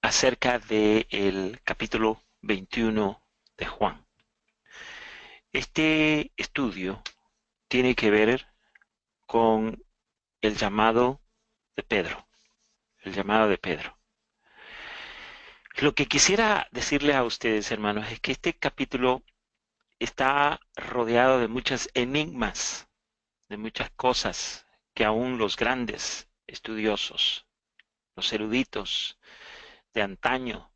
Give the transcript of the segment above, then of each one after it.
acerca del capítulo 21 de Juan. Este estudio tiene que ver con el llamado de Pedro, el llamado de Pedro. Lo que quisiera decirles a ustedes, hermanos, es que este capítulo está rodeado de muchos enigmas, de muchas cosas que aún los grandes estudiosos, los eruditos de antaño,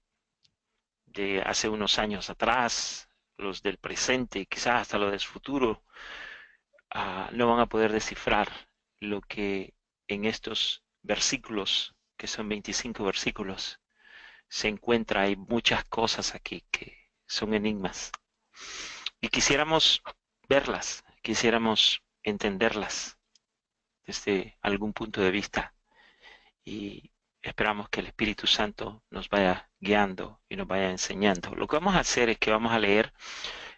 de hace unos años atrás, los del presente, quizás hasta los del futuro, no van a poder descifrar lo que en estos versículos, que son 25 versículos, se encuentra. Hay muchas cosas aquí que son enigmas. Y quisiéramos verlas, quisiéramos entenderlas desde algún punto de vista. Y esperamos que el Espíritu Santo nos vaya guiando y nos vaya enseñando. Lo que vamos a hacer es que vamos a leer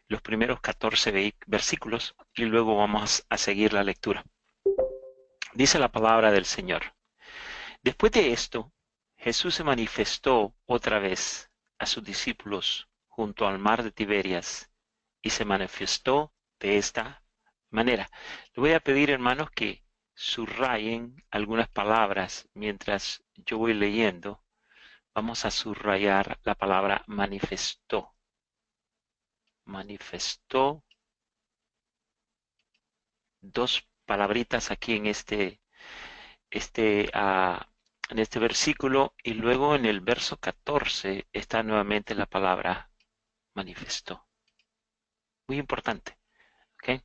los primeros 14 versículos y luego vamos a seguir la lectura. Dice la palabra del Señor. Después de esto, Jesús se manifestó otra vez a sus discípulos junto al mar de Tiberias y se manifestó de esta manera. Le voy a pedir, hermanos, que subrayen algunas palabras mientras yo voy leyendo. Vamos a subrayar la palabra manifestó. Manifestó. Dos palabritas aquí en en este versículo, y luego en el verso 14 está nuevamente la palabra manifestó. Muy importante. ¿Okay?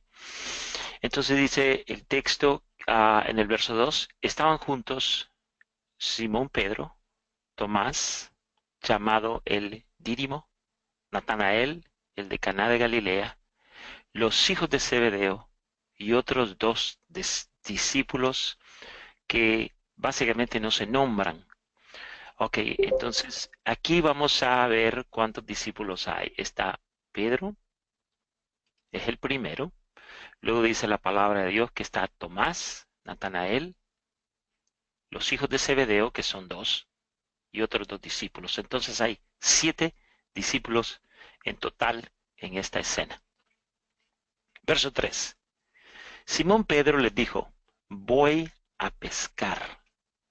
Entonces dice el texto en el verso 2, estaban juntos Simón Pedro, Tomás, llamado el Dídimo, Natanael, el de Caná de Galilea, los hijos de Zebedeo y otros dos discípulos que básicamente no se nombran. Ok, entonces aquí vamos a ver cuántos discípulos hay. Está Pedro, es el primero. Luego dice la palabra de Dios que está Tomás, Natanael, los hijos de Zebedeo, que son dos, y otros dos discípulos. Entonces hay 7 discípulos en total en esta escena. Verso 3. Simón Pedro les dijo, voy a pescar.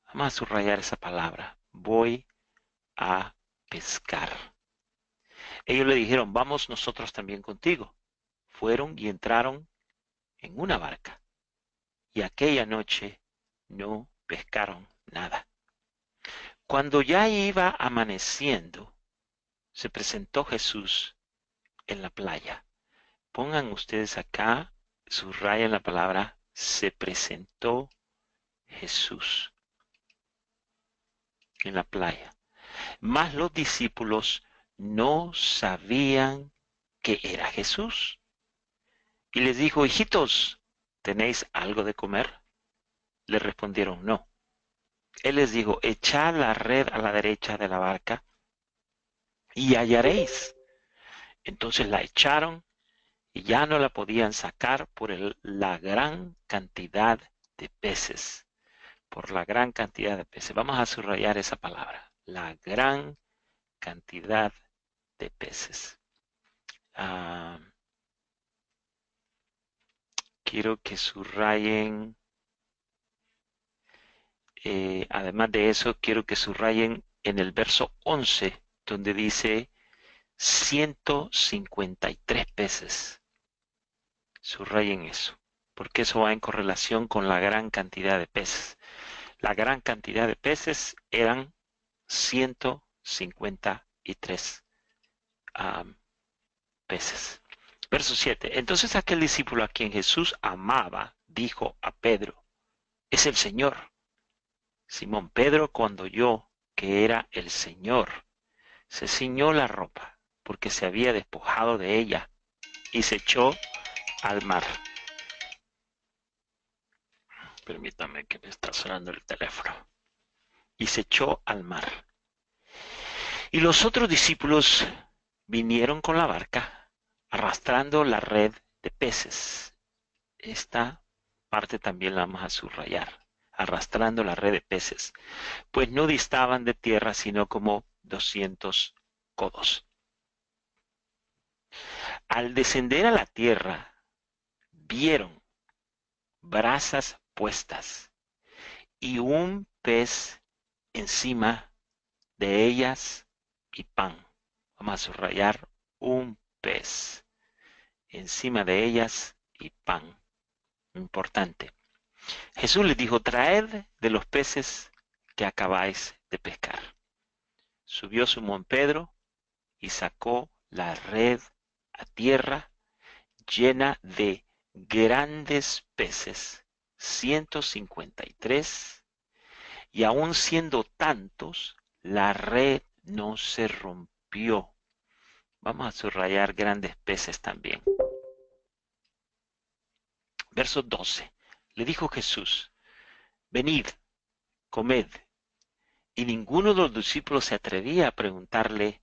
Vamos a subrayar esa palabra. Voy a pescar. Ellos le dijeron, vamos nosotros también contigo. Fueron y entraron en una barca. Y aquella noche no pescaron nada. Cuando ya iba amaneciendo, se presentó Jesús en la playa. Pongan ustedes acá, subrayen la palabra, se presentó Jesús en la playa. Mas los discípulos no sabían que era Jesús. Y les dijo, hijitos, ¿tenéis algo de comer? Le respondieron, no. Él les dijo, echad la red a la derecha de la barca y hallaréis. Entonces la echaron y ya no la podían sacar por la gran cantidad de peces. Por la gran cantidad de peces. Vamos a subrayar esa palabra. La gran cantidad de peces. Quiero que subrayen, además de eso, quiero que subrayen en el verso 11, donde dice 153 peces. Subrayen eso, porque eso va en correlación con la gran cantidad de peces. La gran cantidad de peces eran 153 peces. Verso 7. Entonces aquel discípulo a quien Jesús amaba dijo a Pedro, es el Señor. Simón Pedro, cuando oyó que era el Señor, se ciñó la ropa, porque se había despojado de ella, y se echó al mar. Permítame que me está sonando el teléfono. Y se echó al mar. Y los otros discípulos vinieron con la barca, arrastrando la red de peces. Esta parte también la vamos a subrayar. Arrastrando la red de peces, pues no distaban de tierra sino como 200 codos. Al descender a la tierra, vieron brasas puestas y un pez encima de ellas y pan. Vamos a subrayar un pez encima de ellas y pan. Importante. Jesús les dijo, traed de los peces que acabáis de pescar. Subió Simón Pedro y sacó la red a tierra llena de grandes peces, 153, y aun siendo tantos, la red no se rompió. Vamos a subrayar grandes peces también. Verso 12. Le dijo Jesús, venid, comed. Y ninguno de los discípulos se atrevía a preguntarle,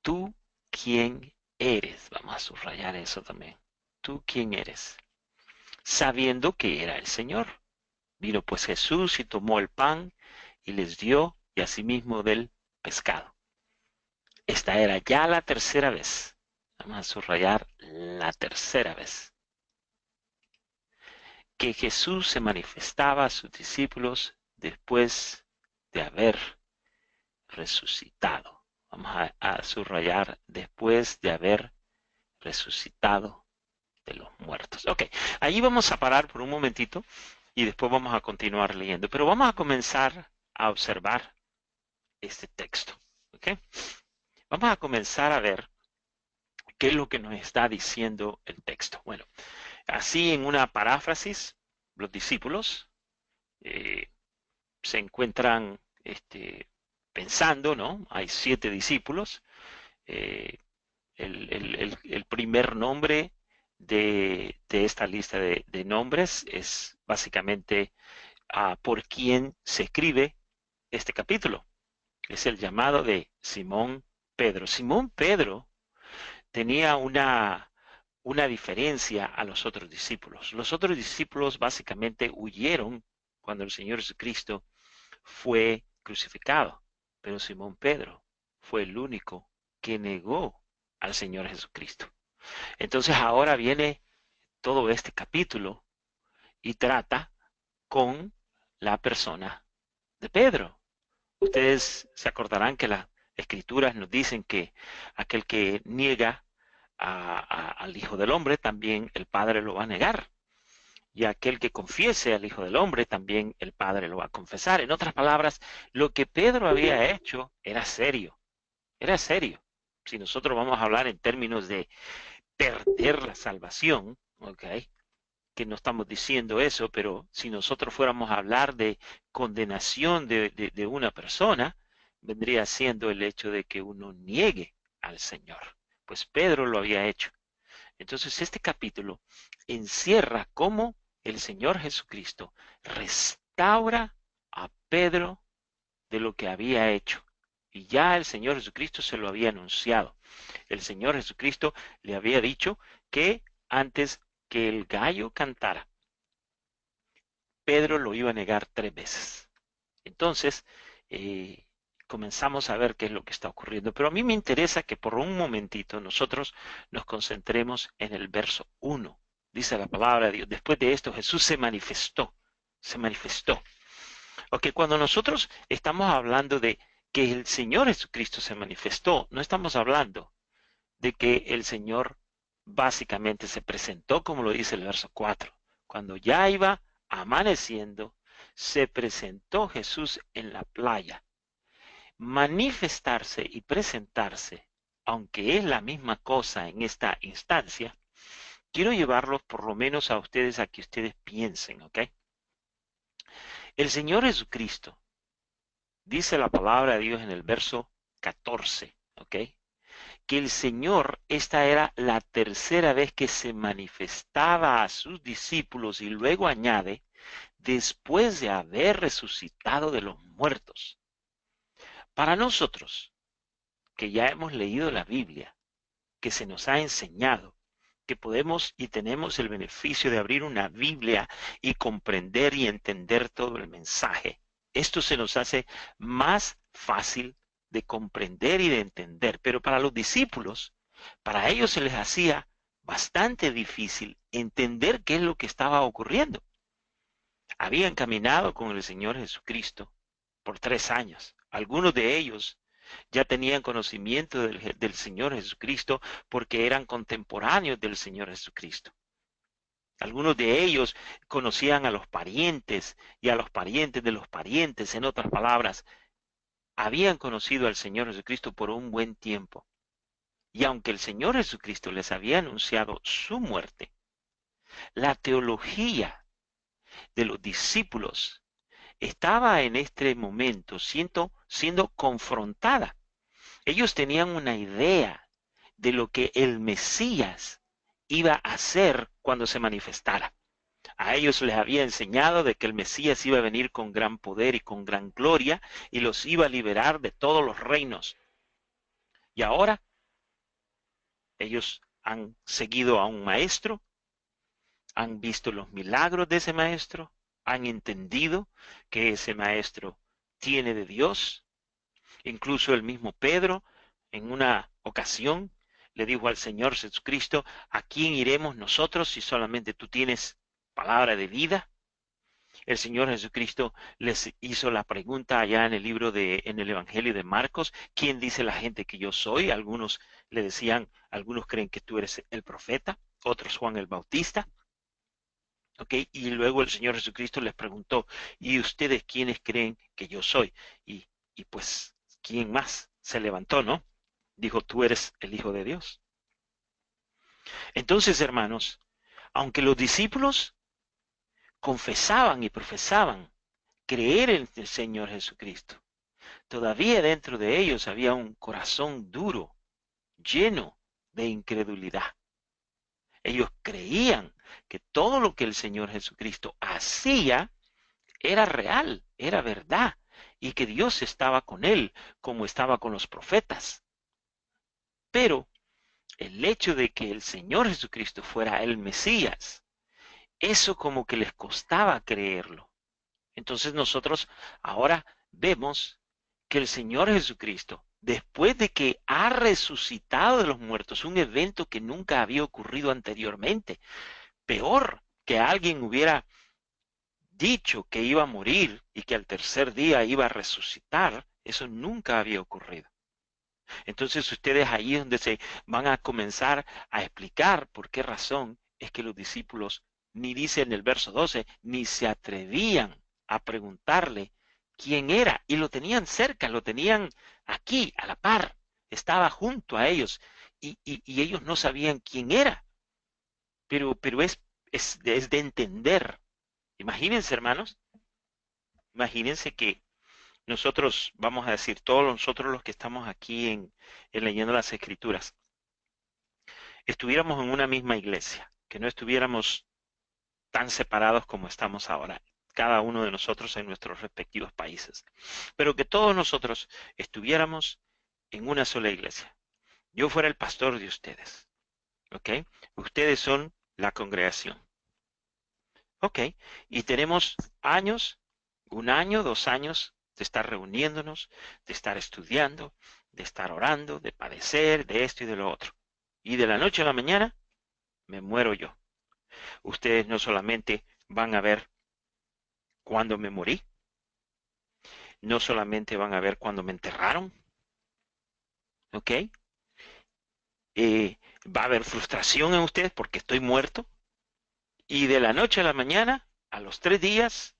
¿tú quién eres? Vamos a subrayar eso también. ¿Tú quién eres? Sabiendo que era el Señor. Vino pues Jesús y tomó el pan y les dio, y asimismo del pescado. Esta era ya la tercera vez. Vamos a subrayar la tercera vez que Jesús se manifestaba a sus discípulos después de haber resucitado. Vamos a subrayar después de haber resucitado de los muertos. Ok, ahí vamos a parar por un momentito y después vamos a continuar leyendo. Pero vamos a comenzar a observar este texto. Ok, vamos a comenzar a ver qué es lo que nos está diciendo el texto. Bueno, así en una paráfrasis, los discípulos se encuentran pensando, ¿no? Hay 7 discípulos. El primer nombre de esta lista de nombres es básicamente por quien se escribe este capítulo. Es el llamado de Simón Pedro. Simón Pedro tenía una diferencia a los otros discípulos. Los otros discípulos básicamente huyeron cuando el Señor Jesucristo fue crucificado, pero Simón Pedro fue el único que negó al Señor Jesucristo. Entonces ahora viene todo este capítulo y trata con la persona de Pedro. Ustedes se acordarán que las Escrituras nos dicen que aquel que niega al Hijo del Hombre, también el Padre lo va a negar. Y aquel que confiese al Hijo del Hombre, también el Padre lo va a confesar. En otras palabras, lo que Pedro había hecho era serio. Era serio. Si nosotros vamos a hablar en términos de perder la salvación, ¿ok? Que no estamos diciendo eso, pero si nosotros fuéramos a hablar de condenación de una persona, vendría siendo el hecho de que uno niegue al Señor. Pues Pedro lo había hecho. Entonces este capítulo encierra cómo el Señor Jesucristo restaura a Pedro de lo que había hecho. Y ya el Señor Jesucristo se lo había anunciado. El Señor Jesucristo le había dicho que antes que el gallo cantara, Pedro lo iba a negar 3 veces. Entonces, comenzamos a ver qué es lo que está ocurriendo. Pero a mí me interesa que por un momentito nosotros nos concentremos en el verso 1. Dice la palabra de Dios. Después de esto Jesús se manifestó. Se manifestó. Ok, cuando nosotros estamos hablando de que el Señor Jesucristo se manifestó, no estamos hablando de que el Señor básicamente se presentó, como lo dice el verso 4. Cuando ya iba amaneciendo, se presentó Jesús en la playa. Manifestarse y presentarse, aunque es la misma cosa en esta instancia, quiero llevarlos por lo menos a ustedes a que ustedes piensen, ¿ok? El Señor Jesucristo, dice la palabra de Dios en el verso 14, ¿ok? Que el Señor, esta era la tercera vez que se manifestaba a sus discípulos y luego añade, después de haber resucitado de los muertos. Para nosotros, que ya hemos leído la Biblia, que se nos ha enseñado, que podemos y tenemos el beneficio de abrir una Biblia y comprender y entender todo el mensaje, esto se nos hace más fácil de comprender y de entender. Pero para los discípulos, para ellos se les hacía bastante difícil entender qué es lo que estaba ocurriendo. Habían caminado con el Señor Jesucristo por 3 años. Algunos de ellos ya tenían conocimiento del Señor Jesucristo porque eran contemporáneos del Señor Jesucristo. Algunos de ellos conocían a los parientes y a los parientes de los parientes. En otras palabras, habían conocido al Señor Jesucristo por un buen tiempo. Y aunque el Señor Jesucristo les había anunciado su muerte, la teología de los discípulos estaba en este momento siendo confrontada. Ellos tenían una idea de lo que el Mesías iba a hacer cuando se manifestara. A ellos les había enseñado de que el Mesías iba a venir con gran poder y con gran gloria y los iba a liberar de todos los reinos. Y ahora ellos han seguido a un maestro, han visto los milagros de ese maestro, han entendido que ese maestro tiene de Dios. Incluso el mismo Pedro, en una ocasión, le dijo al Señor Jesucristo: ¿a quién iremos nosotros si solamente tú tienes palabra de vida? El Señor Jesucristo les hizo la pregunta allá en en el Evangelio de Marcos: ¿quién dice la gente que yo soy? Algunos le decían, algunos creen que tú eres el profeta, otros Juan el Bautista. Y luego el Señor Jesucristo les preguntó: ¿y ustedes quiénes creen que yo soy? Y pues, ¿quién más se levantó, no? Dijo: tú eres el Hijo de Dios. Entonces, hermanos, aunque los discípulos confesaban y profesaban creer en el Señor Jesucristo, todavía dentro de ellos había un corazón duro, lleno de incredulidad. Ellos creían que todo lo que el Señor Jesucristo hacía era real, era verdad, y que Dios estaba con él, como estaba con los profetas. Pero el hecho de que el Señor Jesucristo fuera el Mesías, eso como que les costaba creerlo. Entonces nosotros ahora vemos que el Señor Jesucristo, después de que ha resucitado de los muertos, un evento que nunca había ocurrido anteriormente, peor que alguien hubiera dicho que iba a morir y que al tercer día iba a resucitar, eso nunca había ocurrido. Entonces ustedes ahí es donde se van a comenzar a explicar por qué razón es que los discípulos, ni dice en el verso 12, ni se atrevían a preguntarle quién era, y lo tenían cerca, lo tenían aquí, a la par, estaba junto a ellos, y ellos no sabían quién era, pero es de entender. Imagínense, hermanos, imagínense que nosotros, vamos a decir, todos nosotros los que estamos aquí en leyendo las Escrituras, estuviéramos en una misma iglesia, que no estuviéramos tan separados como estamos ahora, cada uno de nosotros en nuestros respectivos países, pero que todos nosotros estuviéramos en una sola iglesia. Yo fuera el pastor de ustedes, ¿ok? Ustedes son la congregación, ¿ok? Y tenemos años, 1 año, 2 años de estar reuniéndonos, de estar estudiando, de estar orando, de padecer, de esto y de lo otro. Y de la noche a la mañana me muero yo. Ustedes no solamente van a ver cuándo me morí, no solamente van a ver cuándo me enterraron, ¿ok? Va a haber frustración en ustedes porque estoy muerto. Y de la noche a la mañana, a los 3 días,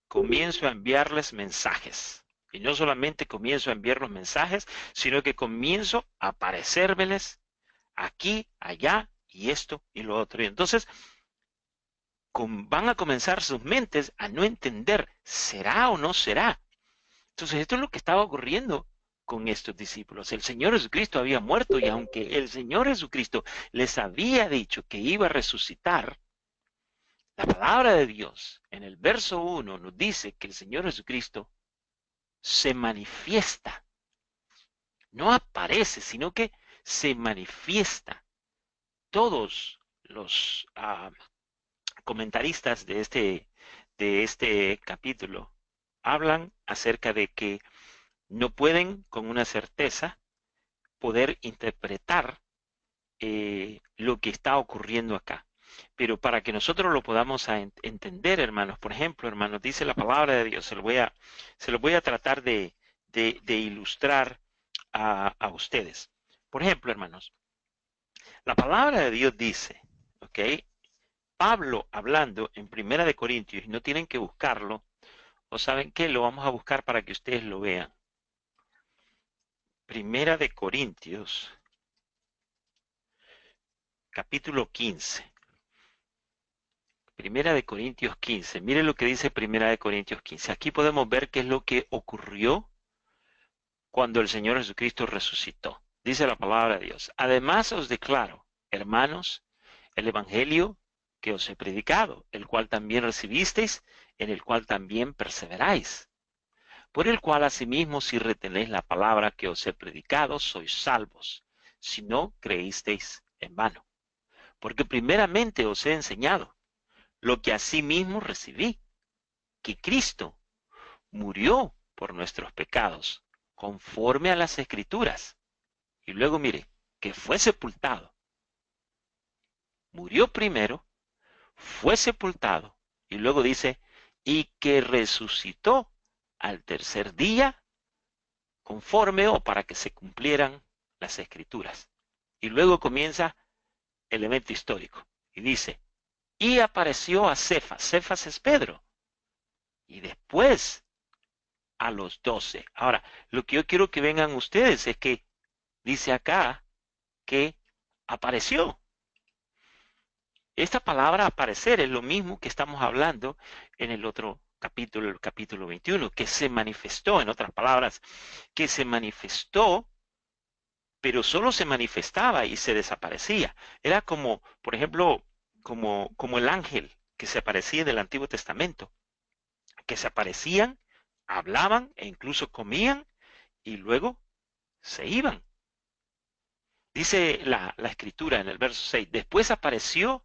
comienzo a enviarles mensajes. Y no solamente comienzo a enviar los mensajes, sino que comienzo a aparecérmeles aquí, allá, y esto y lo otro. Y entonces van a comenzar sus mentes a no entender, ¿será o no será? Entonces esto es lo que estaba ocurriendo con estos discípulos. El Señor Jesucristo había muerto, y aunque el Señor Jesucristo les había dicho que iba a resucitar, la palabra de Dios en el verso 1 nos dice que el Señor Jesucristo se manifiesta. No aparece, sino que se manifiesta. Todos los comentaristas de este capítulo hablan acerca de que no pueden con una certeza poder interpretar lo que está ocurriendo acá. Pero para que nosotros lo podamos entender, hermanos, por ejemplo, hermanos, dice la palabra de Dios, se lo voy a tratar de ilustrar a ustedes. Por ejemplo, hermanos, la palabra de Dios dice, ¿ok? Pablo hablando en Primera de Corintios, y no tienen que buscarlo, o saben qué, lo vamos a buscar para que ustedes lo vean. Primera de Corintios, capítulo 15. Primera de Corintios 15. Mire lo que dice Primera de Corintios 15. Aquí podemos ver qué es lo que ocurrió cuando el Señor Jesucristo resucitó. Dice la palabra de Dios. Además os declaro, hermanos, el evangelio que os he predicado, el cual también recibisteis, en el cual también perseveráis. Por el cual asimismo, si retenéis la palabra que os he predicado, sois salvos, si no creísteis en vano. Porque primeramente os he enseñado lo que asimismo recibí, que Cristo murió por nuestros pecados, conforme a las Escrituras. Y luego mire, que fue sepultado. Murió primero, fue sepultado, y luego dice, y que resucitó al tercer día, conforme o para que se cumplieran las Escrituras. Y luego comienza el evento histórico, y dice, y apareció a Cefas, Cefas es Pedro, y después a los 12. Ahora, lo que yo quiero que vengan ustedes es que dice acá que apareció. Esta palabra aparecer es lo mismo que estamos hablando en el otro capítulo, el capítulo 21, que se manifestó, en otras palabras, que se manifestó, pero solo se manifestaba y se desaparecía. Era como, por ejemplo, como el ángel que se aparecía en el Antiguo Testamento, que se aparecían, hablaban e incluso comían y luego se iban. Dice la escritura en el verso 6, después apareció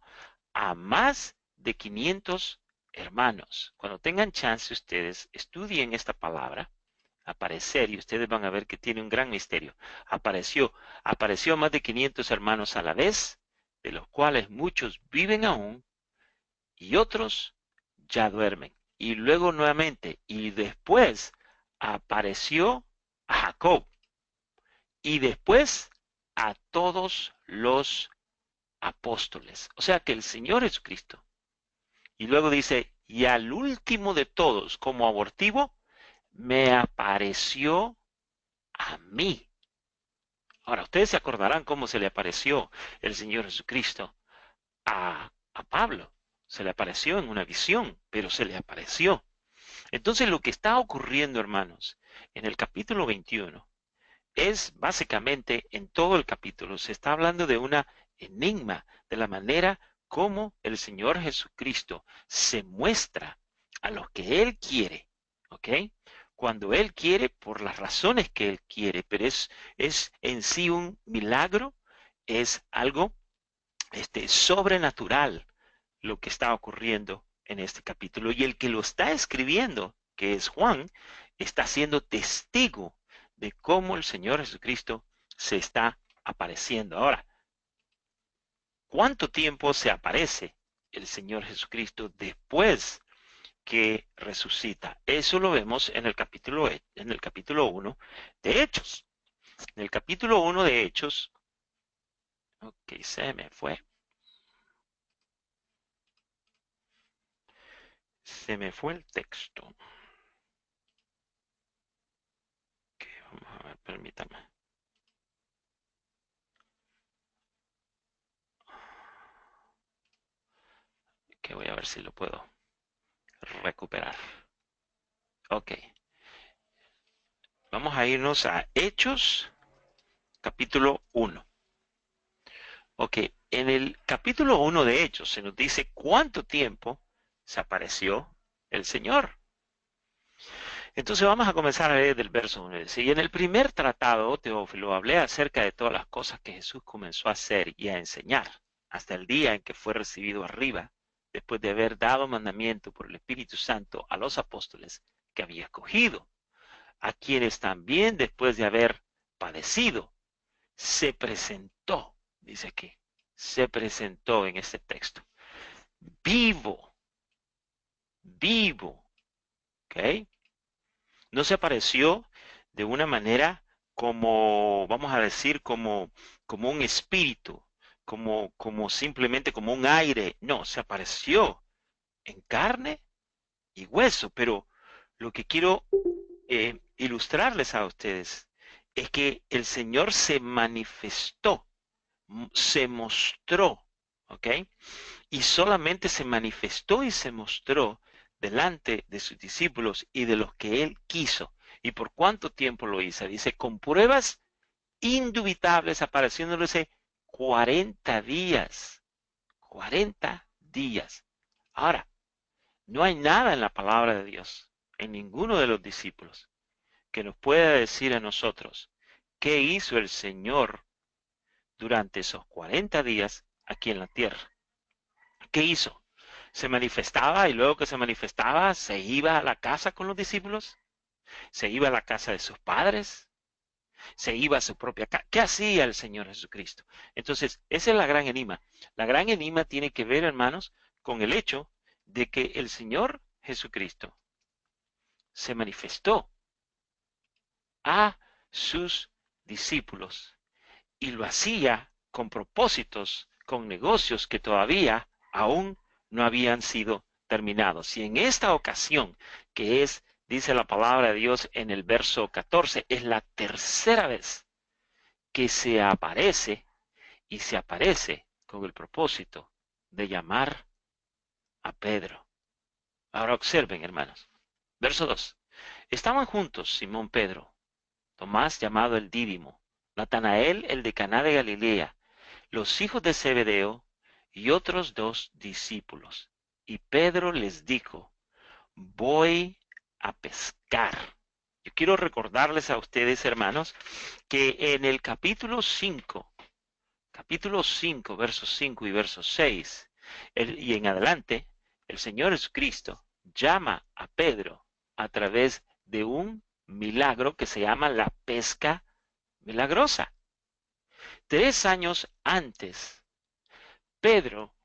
a más de 500 hermanos. Cuando tengan chance ustedes, estudien esta palabra, aparecer, y ustedes van a ver que tiene un gran misterio. Apareció a más de 500 hermanos a la vez, de los cuales muchos viven aún y otros ya duermen. Y luego nuevamente, y después apareció a Jacob, y después a todos los apóstoles. O sea que el Señor Jesucristo. Y luego dice, y al último de todos, como abortivo, me apareció a mí. Ahora, ustedes se acordarán cómo se le apareció el Señor Jesucristo a Pablo. Se le apareció en una visión, pero se le apareció. Entonces lo que está ocurriendo, hermanos, en el capítulo 21, es básicamente en todo el capítulo, se está hablando de una enigma, de la manera como el Señor Jesucristo se muestra a los que Él quiere, ¿ok? Cuando Él quiere, por las razones que Él quiere, pero es en sí un milagro, es algo sobrenatural lo que está ocurriendo en este capítulo. Y el que lo está escribiendo, que es Juan, está siendo testigo de cómo el Señor Jesucristo se está apareciendo. Ahora, ¿cuánto tiempo se aparece el Señor Jesucristo después que resucita? Eso lo vemos en el capítulo 1 de Hechos. En el capítulo 1 de Hechos, ok, se me fue. Se me fue el texto. Ok, vamos a ver, permítame. Que voy a ver si lo puedo recuperar. Ok. Vamos a irnos a Hechos, capítulo 1. Ok, en el capítulo 1 de Hechos se nos dice cuánto tiempo se apareció el Señor. Entonces vamos a comenzar a leer del verso 1. Dice, y en el primer tratado, Teófilo, hablé acerca de todas las cosas que Jesús comenzó a hacer y a enseñar, hasta el día en que fue recibido arriba, después de haber dado mandamiento por el Espíritu Santo a los apóstoles que había escogido, a quienes también después de haber padecido, se presentó, dice aquí, se presentó en este texto, vivo, vivo, ¿ok? No se apareció de una manera como, vamos a decir, como un espíritu, como simplemente como un aire. No, se apareció en carne y hueso. Pero lo que quiero ilustrarles a ustedes es que el Señor se manifestó, se mostró, ¿ok? Y solamente se manifestó y se mostró delante de sus discípulos y de los que él quiso. ¿Y por cuánto tiempo lo hizo? Dice, con pruebas indubitables apareciéndoles 40 días. 40 días. Ahora, no hay nada en la palabra de Dios, en ninguno de los discípulos, que nos pueda decir a nosotros qué hizo el Señor durante esos 40 días aquí en la tierra. ¿Qué hizo? ¿Se manifestaba y luego que se manifestaba se iba a la casa con los discípulos? ¿Se iba a la casa de sus padres? ¿Se iba a su propia casa? ¿Qué hacía el Señor Jesucristo? Entonces, esa es la gran enigma. La gran enigma tiene que ver, hermanos, con el hecho de que el Señor Jesucristo se manifestó a sus discípulos y lo hacía con propósitos, con negocios que todavía aún no habían sido terminados. Y en esta ocasión, que es, dice la palabra de Dios en el verso 14, es la tercera vez que se aparece y se aparece con el propósito de llamar a Pedro. Ahora observen, hermanos. Verso 2. Estaban juntos Simón Pedro, Tomás llamado el Dídimo, Natanael el de Caná de Galilea, los hijos de Zebedeo y otros 2 discípulos. Y Pedro les dijo, voy a pescar. Yo quiero recordarles a ustedes, hermanos, que en el capítulo 5, versos 5 y versos 6, y en adelante, el Señor Jesucristo llama a Pedro a través de un milagro que se llama la pesca milagrosa. 3 años antes, Pedro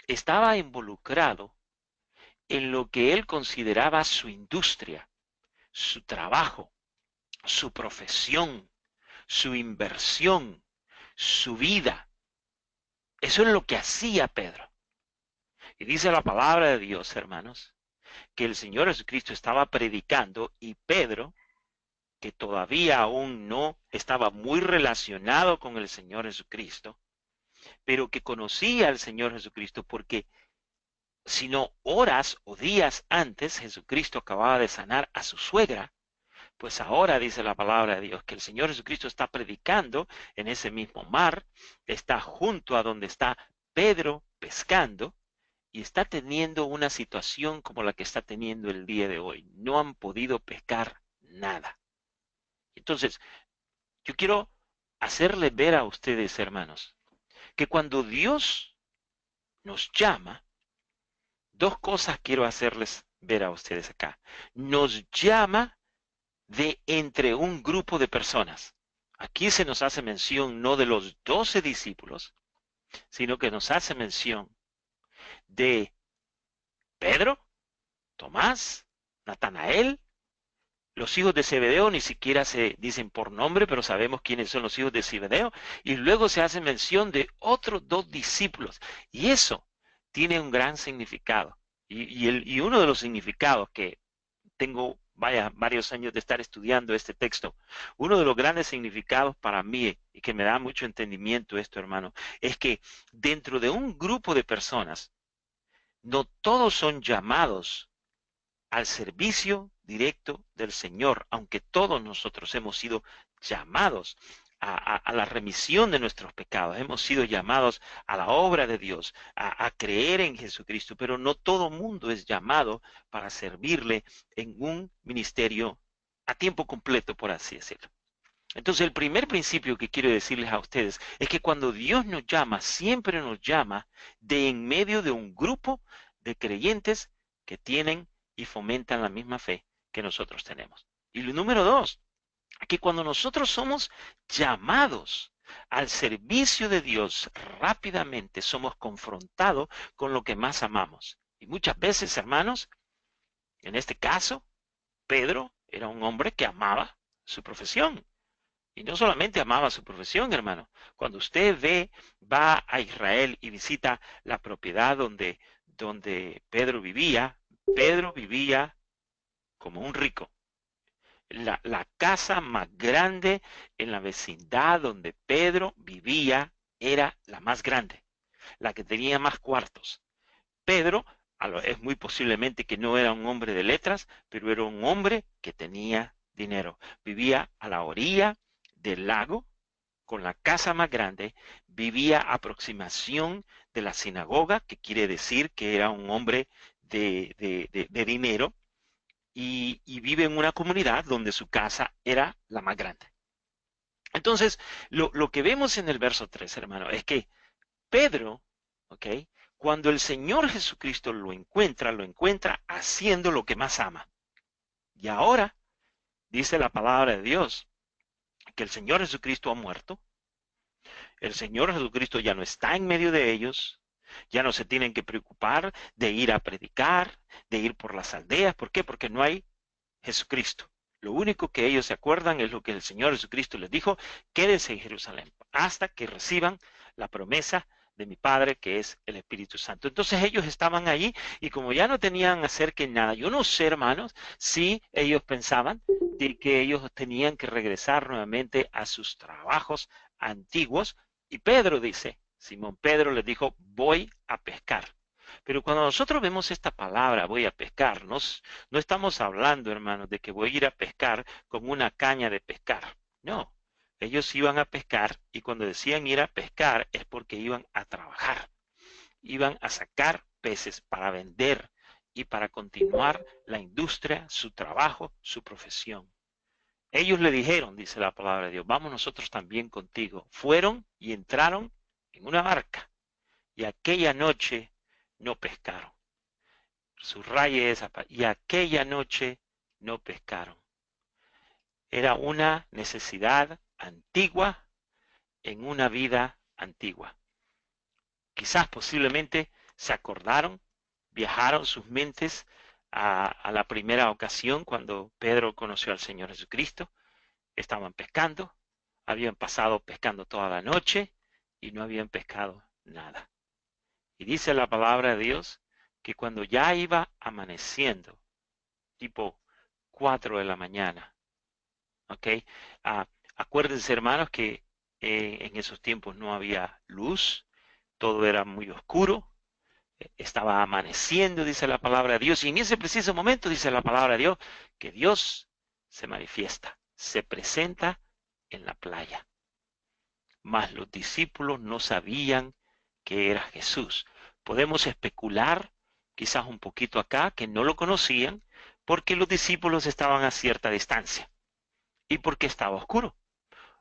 estaba involucrado en lo que él consideraba su industria, su trabajo, su profesión, su inversión, su vida. Eso es lo que hacía Pedro. Y dice la palabra de Dios, hermanos, que el Señor Jesucristo estaba predicando y Pedro, que todavía aún no estaba muy relacionado con el Señor Jesucristo, pero que conocía al Señor Jesucristo porque sino horas o días antes Jesucristo acababa de sanar a su suegra. Pues ahora dice la palabra de Dios que el Señor Jesucristo está predicando en ese mismo mar, está junto a donde está Pedro pescando y está teniendo una situación como la que está teniendo el día de hoy. No han podido pescar nada. Entonces, yo quiero hacerles ver a ustedes, hermanos, que cuando Dios nos llama, 2 cosas quiero hacerles ver a ustedes acá. Nos llama de entre un grupo de personas. Aquí se nos hace mención no de los 12 discípulos, sino que nos hace mención de Pedro, Tomás, Natanael, los hijos de Zebedeo, ni siquiera se dicen por nombre, pero sabemos quiénes son los hijos de Zebedeo, y luego se hace mención de otros 2 discípulos. Y eso tiene un gran significado. Y uno de los significados que tengo varios años de estar estudiando este texto, uno de los grandes significados para mí, y que me da mucho entendimiento esto, hermano, es que dentro de un grupo de personas, no todos son llamados al servicio directo del Señor, aunque todos nosotros hemos sido llamados a la remisión de nuestros pecados, hemos sido llamados a la obra de Dios, a creer en Jesucristo, pero no todo mundo es llamado para servirle en un ministerio a tiempo completo, por así decirlo. Entonces, el primer principio que quiero decirles a ustedes es que cuando Dios nos llama, siempre nos llama de en medio de un grupo de creyentes que tienen y fomentan la misma fe que nosotros tenemos. Y lo número dos, que cuando nosotros somos llamados al servicio de Dios, rápidamente somos confrontados con lo que más amamos. Y muchas veces, hermanos, en este caso, Pedro era un hombre que amaba su profesión. Y no solamente amaba su profesión, hermano. Cuando usted va a Israel y visita la propiedad donde Pedro vivía como un rico. La casa más grande en la vecindad donde Pedro vivía era la más grande, la que tenía más cuartos. Pedro es muy posiblemente que no era un hombre de letras, pero era un hombre que tenía dinero. Vivía a la orilla del lago con la casa más grande, vivía a aproximación de la sinagoga, que quiere decir que era un hombre de dinero, y vive en una comunidad donde su casa era la más grande. Entonces, lo que vemos en el verso 3, hermano, es que Pedro, ¿ok? Cuando el Señor Jesucristo lo encuentra haciendo lo que más ama. Y ahora dice la palabra de Dios que el Señor Jesucristo ha muerto. El Señor Jesucristo ya no está en medio de ellos. Ya no se tienen que preocupar de ir a predicar, de ir por las aldeas. ¿Por qué? Porque no hay Jesucristo. Lo único que ellos se acuerdan es lo que el Señor Jesucristo les dijo: quédense en Jerusalén hasta que reciban la promesa de mi Padre, que es el Espíritu Santo. Entonces ellos estaban allí, y como ya no tenían hacer que nada, yo no sé, hermanos, si ellos pensaban de que ellos tenían que regresar nuevamente a sus trabajos antiguos. Y Pedro dice, Simón Pedro les dijo: voy a pescar. Pero cuando nosotros vemos esta palabra, voy a pescar, no estamos hablando, hermanos, de que voy a ir a pescar con una caña de pescar. No, ellos iban a pescar, y cuando decían ir a pescar es porque iban a trabajar, iban a sacar peces para vender y para continuar la industria, su trabajo, su profesión. Ellos le dijeron, dice la palabra de Dios: vamos nosotros también contigo. Fueron y entraron en una barca, y aquella noche no pescaron. Subraye esa parte. Y aquella noche no pescaron. Era una necesidad antigua en una vida antigua. Quizás posiblemente se acordaron, viajaron sus mentes a la primera ocasión cuando Pedro conoció al Señor Jesucristo. Estaban pescando, habían pasado pescando toda la noche y no habían pescado nada. Y dice la palabra de Dios que cuando ya iba amaneciendo, tipo 4 de la mañana, ¿ok? Ah, acuérdense, hermanos, que en esos tiempos no había luz, todo era muy oscuro, estaba amaneciendo, dice la palabra de Dios, y en ese preciso momento dice la palabra de Dios que Dios se manifiesta, se presenta en la playa. Mas los discípulos no sabían que era Jesús. Podemos especular, quizás un poquito acá, que no lo conocían porque los discípulos estaban a cierta distancia y porque estaba oscuro.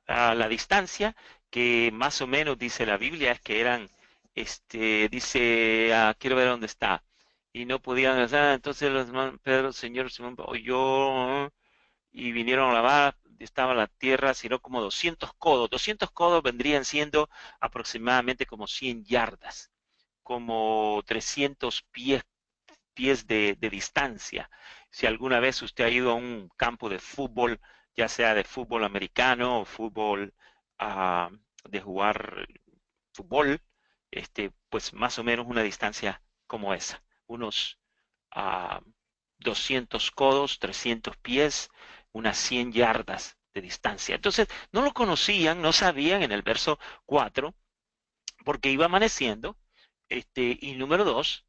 A la distancia que más o menos dice la Biblia es que eran, dice, quiero ver dónde está, y no podían, entonces los Pedro, Señor, Simón, oyó, y vinieron a lavar, estaba la tierra, sino como 200 codos. 200 codos vendrían siendo aproximadamente como 100 yardas, como 300 pies de distancia. Si alguna vez usted ha ido a un campo de fútbol, ya sea de fútbol americano o fútbol, uh, de jugar fútbol, pues más o menos una distancia como esa, unos 200 codos, 300 pies, unas 100 yardas de distancia. Entonces, no lo conocían, no sabían en el verso 4, porque iba amaneciendo, y número 2,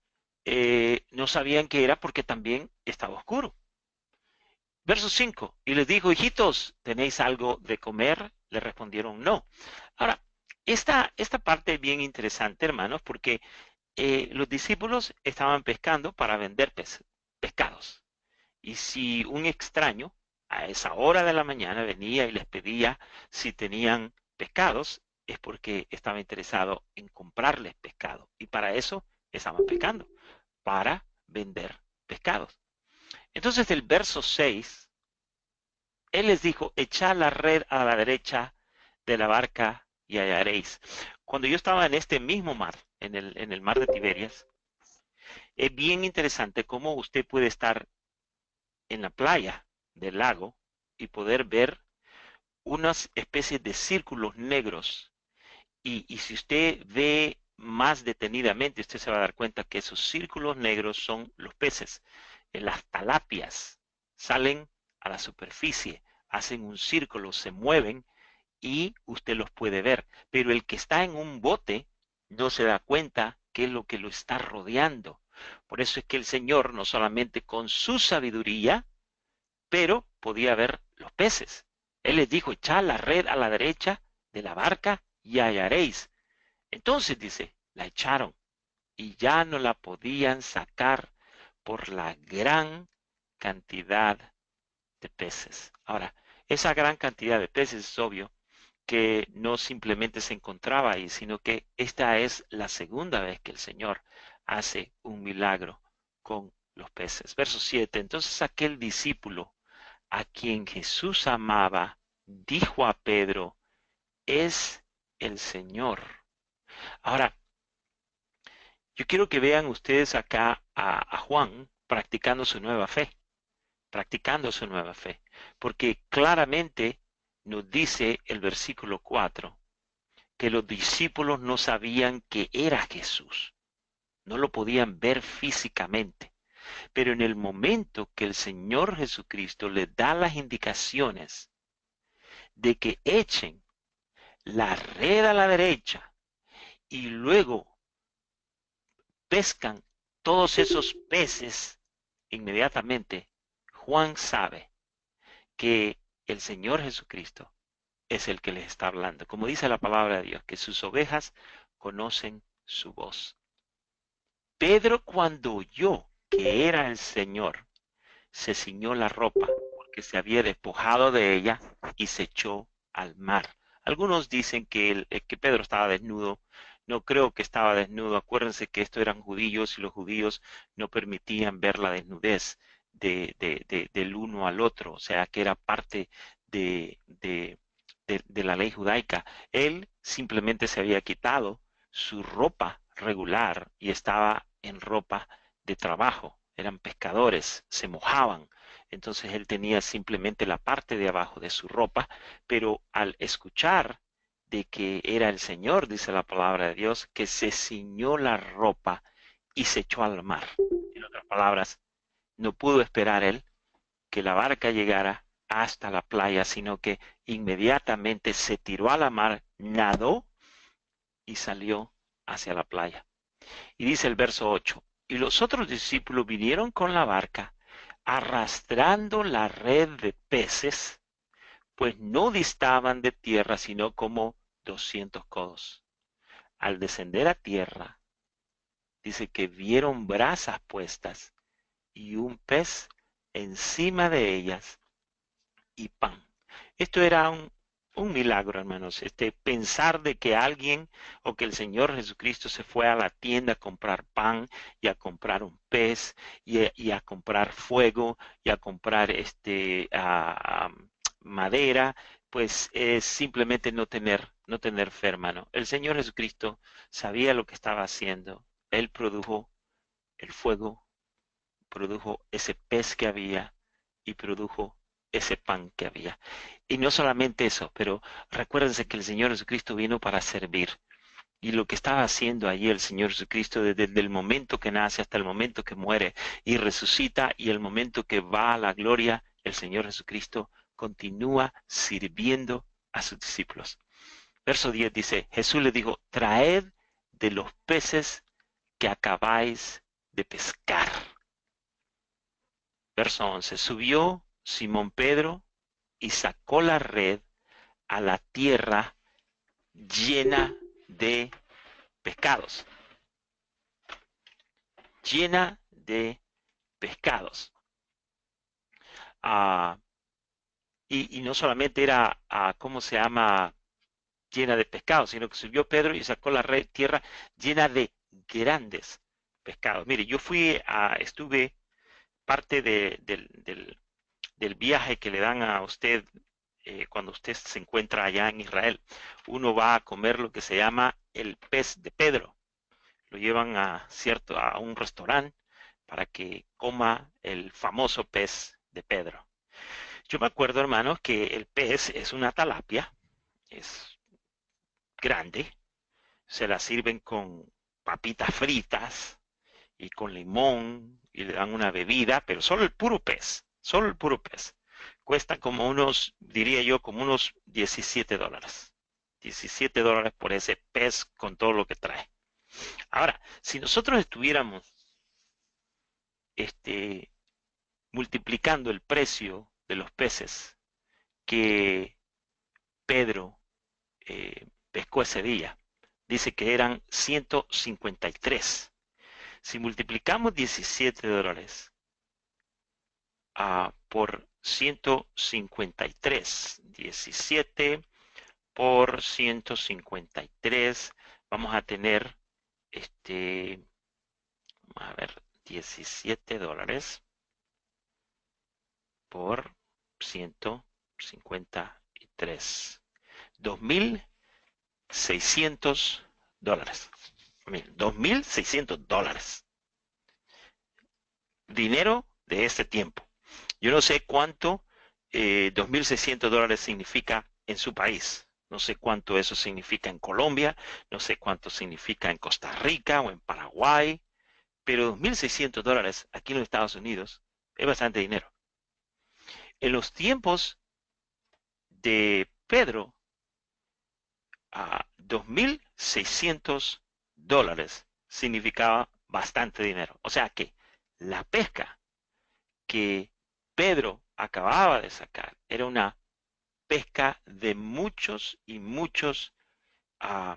no sabían qué era porque también estaba oscuro. Verso 5, y les dijo: hijitos, ¿tenéis algo de comer? Le respondieron: no. Ahora, esta parte es bien interesante, hermanos, porque los discípulos estaban pescando para vender pescados. Y si un extraño a esa hora de la mañana venía y les pedía si tenían pescados, es porque estaba interesado en comprarles pescado. Y para eso estaban pescando, para vender pescados. Entonces, del verso 6 Él les dijo, echad la red a la derecha de la barca y hallaréis. Cuando yo estaba en este mismo mar, en el mar de Tiberias, es bien interesante cómo usted puede estar en la playa del lago y poder ver unas especies de círculos negros. Y si usted ve más detenidamente, usted se va a dar cuenta que esos círculos negros son los peces. Las talapias salen a la superficie, hacen un círculo, se mueven y usted los puede ver. Pero el que está en un bote no se da cuenta qué es lo que lo está rodeando. Por eso es que el Señor, no solamente con su sabiduría, pero podía ver los peces. Él les dijo, echad la red a la derecha de la barca y hallaréis. Entonces dice, la echaron y ya no la podían sacar por la gran cantidad de peces. Ahora, esa gran cantidad de peces es obvio que no simplemente se encontraba ahí, sino que esta es la segunda vez que el Señor hace un milagro con los peces. Verso 7. Entonces aquel discípulo a quien Jesús amaba dijo a Pedro, es el Señor. Ahora, yo quiero que vean ustedes acá a Juan practicando su nueva fe, porque claramente nos dice el versículo 4 que los discípulos no sabían que era Jesús, no lo podían ver físicamente, pero en el momento que el Señor Jesucristo les da las indicaciones de que echen la red a la derecha y luego pescan todos esos peces inmediatamente, Juan sabe que el Señor Jesucristo es el que les está hablando. Como dice la palabra de Dios, que sus ovejas conocen su voz. Pedro, cuando oyó que era el Señor, se ciñó la ropa porque se había despojado de ella y se echó al mar. Algunos dicen que Pedro estaba desnudo. No creo que estaba desnudo. Acuérdense que estos eran judíos y los judíos no permitían ver la desnudez del uno al otro. O sea, que era parte de la ley judaica. Él simplemente se había quitado su ropa regular y estaba en ropa de trabajo. Eran pescadores, se mojaban. Entonces él tenía simplemente la parte de abajo de su ropa, pero al escuchar de que era el Señor, dice la palabra de Dios, que se ciñó la ropa y se echó al mar. En otras palabras, no pudo esperar él que la barca llegara hasta la playa, sino que inmediatamente se tiró a la mar, nadó y salió hacia la playa. Y dice el verso 8, y los otros discípulos vinieron con la barca, arrastrando la red de peces, pues no distaban de tierra sino como 200 codos. Al descender a tierra, dice que vieron brasas puestas y un pez encima de ellas y pan. Esto era un milagro, hermanos. Pensar de que alguien o que el Señor Jesucristo se fue a la tienda a comprar pan y a comprar un pez y a comprar fuego y a comprar madera, pues es simplemente no tener fe, hermano. El Señor Jesucristo sabía lo que estaba haciendo. Él produjo el fuego, produjo ese pez que había y produjo ese pan que había. Y no solamente eso, pero recuérdense que el Señor Jesucristo vino para servir. Y lo que estaba haciendo allí el Señor Jesucristo desde el momento que nace hasta el momento que muere y resucita y el momento que va a la gloria, el Señor Jesucristo continúa sirviendo a sus discípulos. Verso 10 dice, Jesús le dijo, traed de los peces que acabáis de pescar. Verso 11. Subió Simón Pedro y sacó la red a la tierra llena de pescados. Llena de pescados. Ah, y no solamente era, ¿cómo se llama? Llena de pescados, sino que subió Pedro y sacó la red, tierra llena de grandes pescados. Mire, yo estuve parte del viaje que le dan a usted cuando usted se encuentra allá en Israel. Uno va a comer lo que se llama el pez de Pedro. Lo llevan a un restaurante para que coma el famoso pez de Pedro. Yo me acuerdo, hermanos, que el pez es una talapia, es grande, se la sirven con papitas fritas y con limón y le dan una bebida, pero solo el puro pez, solo el puro pez. Cuesta como unos, diría yo, como unos $17. $17 por ese pez con todo lo que trae. Ahora, si nosotros estuviéramos este, multiplicando el precio de los peces que Pedro pescó ese día, dice que eran 153. Si multiplicamos $17 por 153, 17 por 153, vamos a tener, vamos a ver, $17 por 153. $2,600. $2,600. Dinero de este tiempo. Yo no sé cuánto $2,600 significa en su país. No sé cuánto eso significa en Colombia, no sé cuánto significa en Costa Rica o en Paraguay, pero $2,600 aquí en los Estados Unidos es bastante dinero. En los tiempos de Pedro, a $2,600 significaba bastante dinero. O sea que la pesca que Pedro acababa de sacar era una pesca de muchos y muchos uh,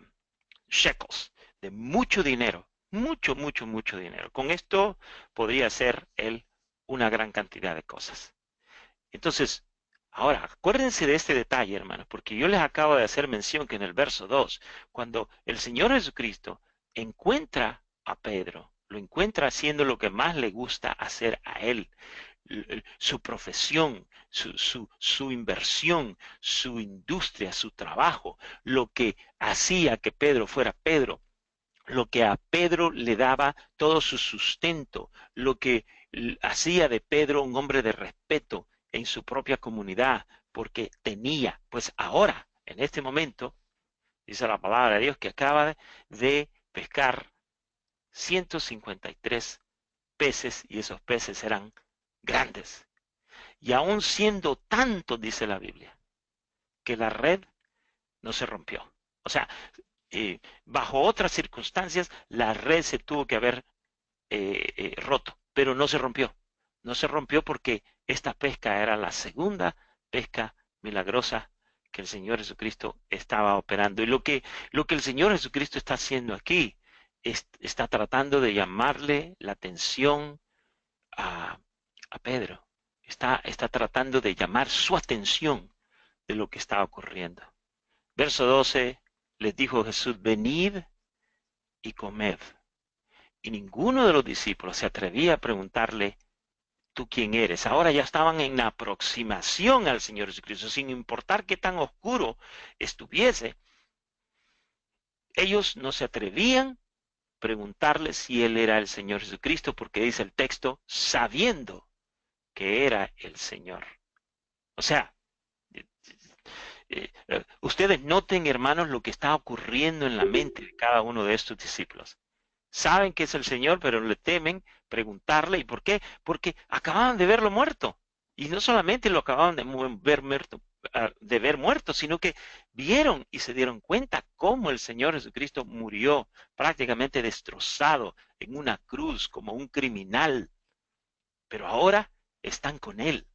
shekels, de mucho dinero, mucho, mucho, mucho dinero. Con esto podría hacer él una gran cantidad de cosas. Entonces, ahora, acuérdense de este detalle, hermanos, porque yo les acabo de hacer mención que en el verso 2, cuando el Señor Jesucristo encuentra a Pedro, lo encuentra haciendo lo que más le gusta hacer a él, su profesión, su inversión, su industria, su trabajo, lo que hacía que Pedro fuera Pedro, lo que a Pedro le daba todo su sustento, lo que hacía de Pedro un hombre de respeto en su propia comunidad, porque tenía, pues ahora, en este momento, dice la palabra de Dios, que acaba de pescar 153 peces y esos peces eran grandes. Y aún siendo tanto, dice la Biblia, que la red no se rompió. O sea, bajo otras circunstancias, la red se tuvo que haber roto, pero no se rompió. No se rompió porque esta pesca era la segunda pesca milagrosa que el Señor Jesucristo estaba operando. Y lo que el Señor Jesucristo está haciendo aquí, está tratando de llamarle la atención a Pedro. Está tratando de llamar su atención de lo que está ocurriendo. Verso 12, les dijo Jesús, venid y comed. Y ninguno de los discípulos se atrevía a preguntarle, ¿tú quién eres? Ahora ya estaban en la aproximación al Señor Jesucristo, sin importar qué tan oscuro estuviese. Ellos no se atrevían a preguntarle si Él era el Señor Jesucristo, porque dice el texto, sabiendo que era el Señor. O sea, ustedes noten, hermanos, lo que está ocurriendo en la mente de cada uno de estos discípulos. Saben que es el Señor, pero le temen preguntarle. ¿Y por qué? Porque acababan de verlo muerto. Y no solamente lo acababan de ver muerto, sino que vieron y se dieron cuenta cómo el Señor Jesucristo murió prácticamente destrozado en una cruz como un criminal. Pero ahora están con Él,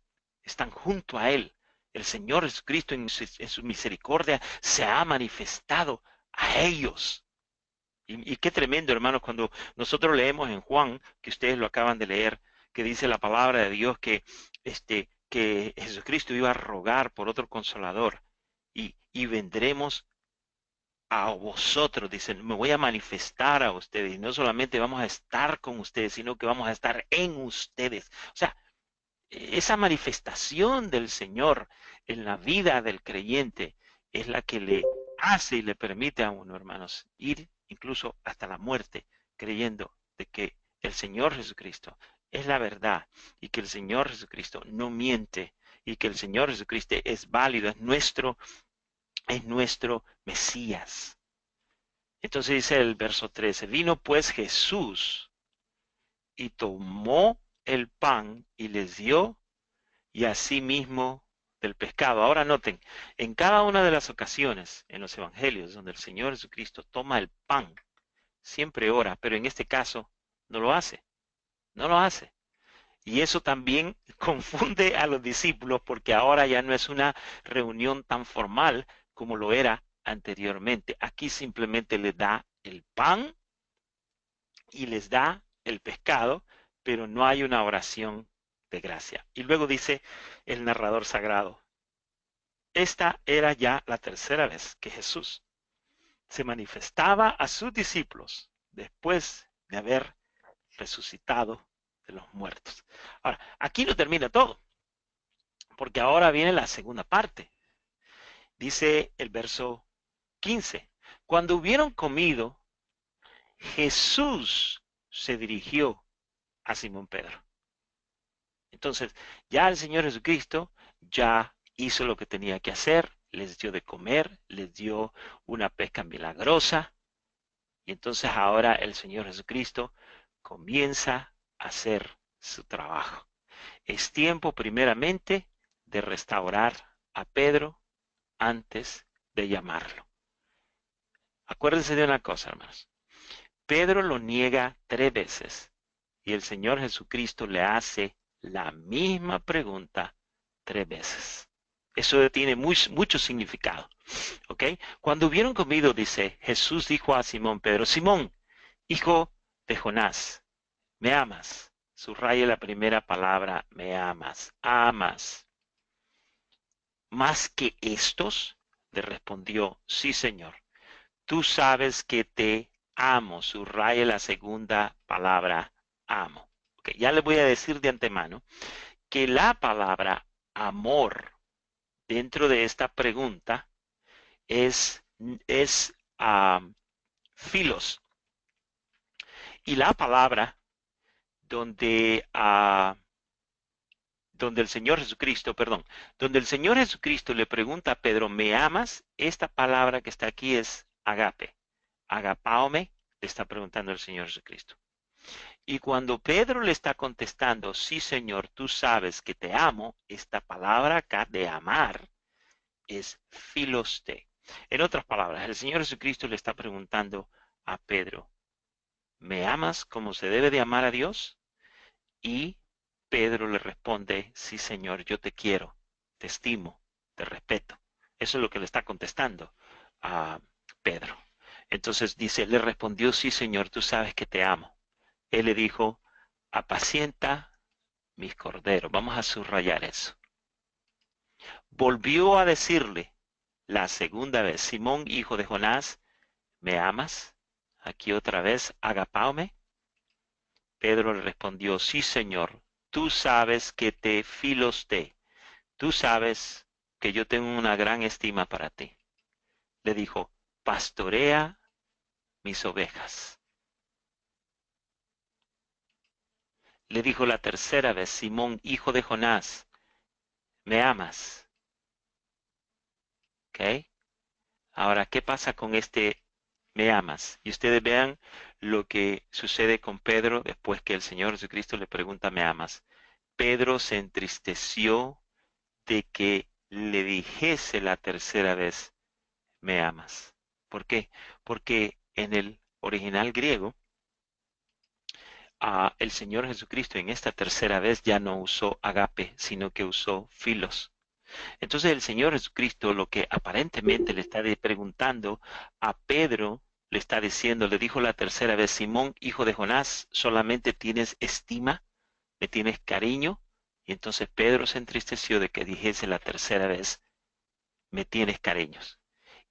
están junto a Él. El Señor Jesucristo en su misericordia se ha manifestado a ellos. Y qué tremendo, hermanos, cuando nosotros leemos en Juan, que ustedes lo acaban de leer, que dice la palabra de Dios que Jesucristo iba a rogar por otro consolador y vendremos a vosotros, dicen, me voy a manifestar a ustedes y no solamente vamos a estar con ustedes, sino que vamos a estar en ustedes. O sea, esa manifestación del Señor en la vida del creyente es la que le hace y le permite a uno, hermanos, ir incluso hasta la muerte, creyendo de que el Señor Jesucristo es la verdad y que el Señor Jesucristo no miente y que el Señor Jesucristo es válido, es nuestro Mesías. Entonces dice el verso 13, vino pues Jesús y tomó el pan y les dio, y asimismo del pescado. Ahora noten, en cada una de las ocasiones en los evangelios donde el Señor Jesucristo toma el pan, siempre ora, pero en este caso no lo hace, no lo hace. Y eso también confunde a los discípulos porque ahora ya no es una reunión tan formal como lo era anteriormente. Aquí simplemente les da el pan y les da el pescado, pero no hay una oración de gracia. Y luego dice el narrador sagrado, esta era ya la tercera vez que Jesús se manifestaba a sus discípulos después de haber resucitado de los muertos. Ahora, aquí no termina todo, porque ahora viene la segunda parte. Dice el verso 15, cuando hubieron comido, Jesús se dirigió a Simón Pedro. Entonces, ya el Señor Jesucristo ya hizo lo que tenía que hacer, les dio de comer, les dio una pesca milagrosa, y entonces ahora el Señor Jesucristo comienza a hacer su trabajo. Es tiempo primeramente de restaurar a Pedro antes de llamarlo. Acuérdense de una cosa, hermanos. Pedro lo niega 3 veces y el Señor Jesucristo le hace la misma pregunta 3 veces. Eso tiene mucho significado. ¿Ok? Cuando hubieron comido, dice, Jesús dijo a Simón Pedro, Simón, hijo de Jonás, ¿me amas? Subraya la primera palabra, me amas. Amas. ¿Más que estos? Le respondió, sí, Señor. Tú sabes que te amo. Subraya la segunda palabra, amo. Okay, ya le voy a decir de antemano que la palabra amor dentro de esta pregunta es filos. Y la palabra donde, donde el Señor Jesucristo, perdón, donde el Señor Jesucristo le pregunta a Pedro, ¿me amas? Esta palabra que está aquí es agape. Agapaome, le está preguntando el Señor Jesucristo. Y cuando Pedro le está contestando, sí, Señor, tú sabes que te amo, esta palabra acá de amar es filoste. En otras palabras, el Señor Jesucristo le está preguntando a Pedro, ¿me amas como se debe de amar a Dios? Y Pedro le responde, sí, Señor, yo te quiero, te estimo, te respeto. Eso es lo que le está contestando a Pedro. Entonces dice, le respondió, sí, Señor, tú sabes que te amo. Él le dijo, apacienta mis corderos. Vamos a subrayar eso. Volvió a decirle la segunda vez, Simón, hijo de Jonás, ¿me amas? Aquí otra vez, agapaume. Pedro le respondió, sí, Señor, tú sabes que te filoste. Tú sabes que yo tengo una gran estima para ti. Le dijo, pastorea mis ovejas. Le dijo la tercera vez, Simón, hijo de Jonás, ¿me amas? ¿Ok? Ahora, ¿qué pasa con este me amas? Y ustedes vean lo que sucede con Pedro después que el Señor Jesucristo le pregunta, ¿me amas? Pedro se entristeció de que le dijese la tercera vez, ¿me amas? ¿Por qué? Porque en el original griego, el Señor Jesucristo en esta tercera vez ya no usó agape, sino que usó filos. Entonces el Señor Jesucristo lo que aparentemente le está preguntando a Pedro, le está diciendo, le dijo la tercera vez, Simón, hijo de Jonás, ¿solamente tienes estima? ¿Me tienes cariño? Y entonces Pedro se entristeció de que dijese la tercera vez, ¿me tienes cariños?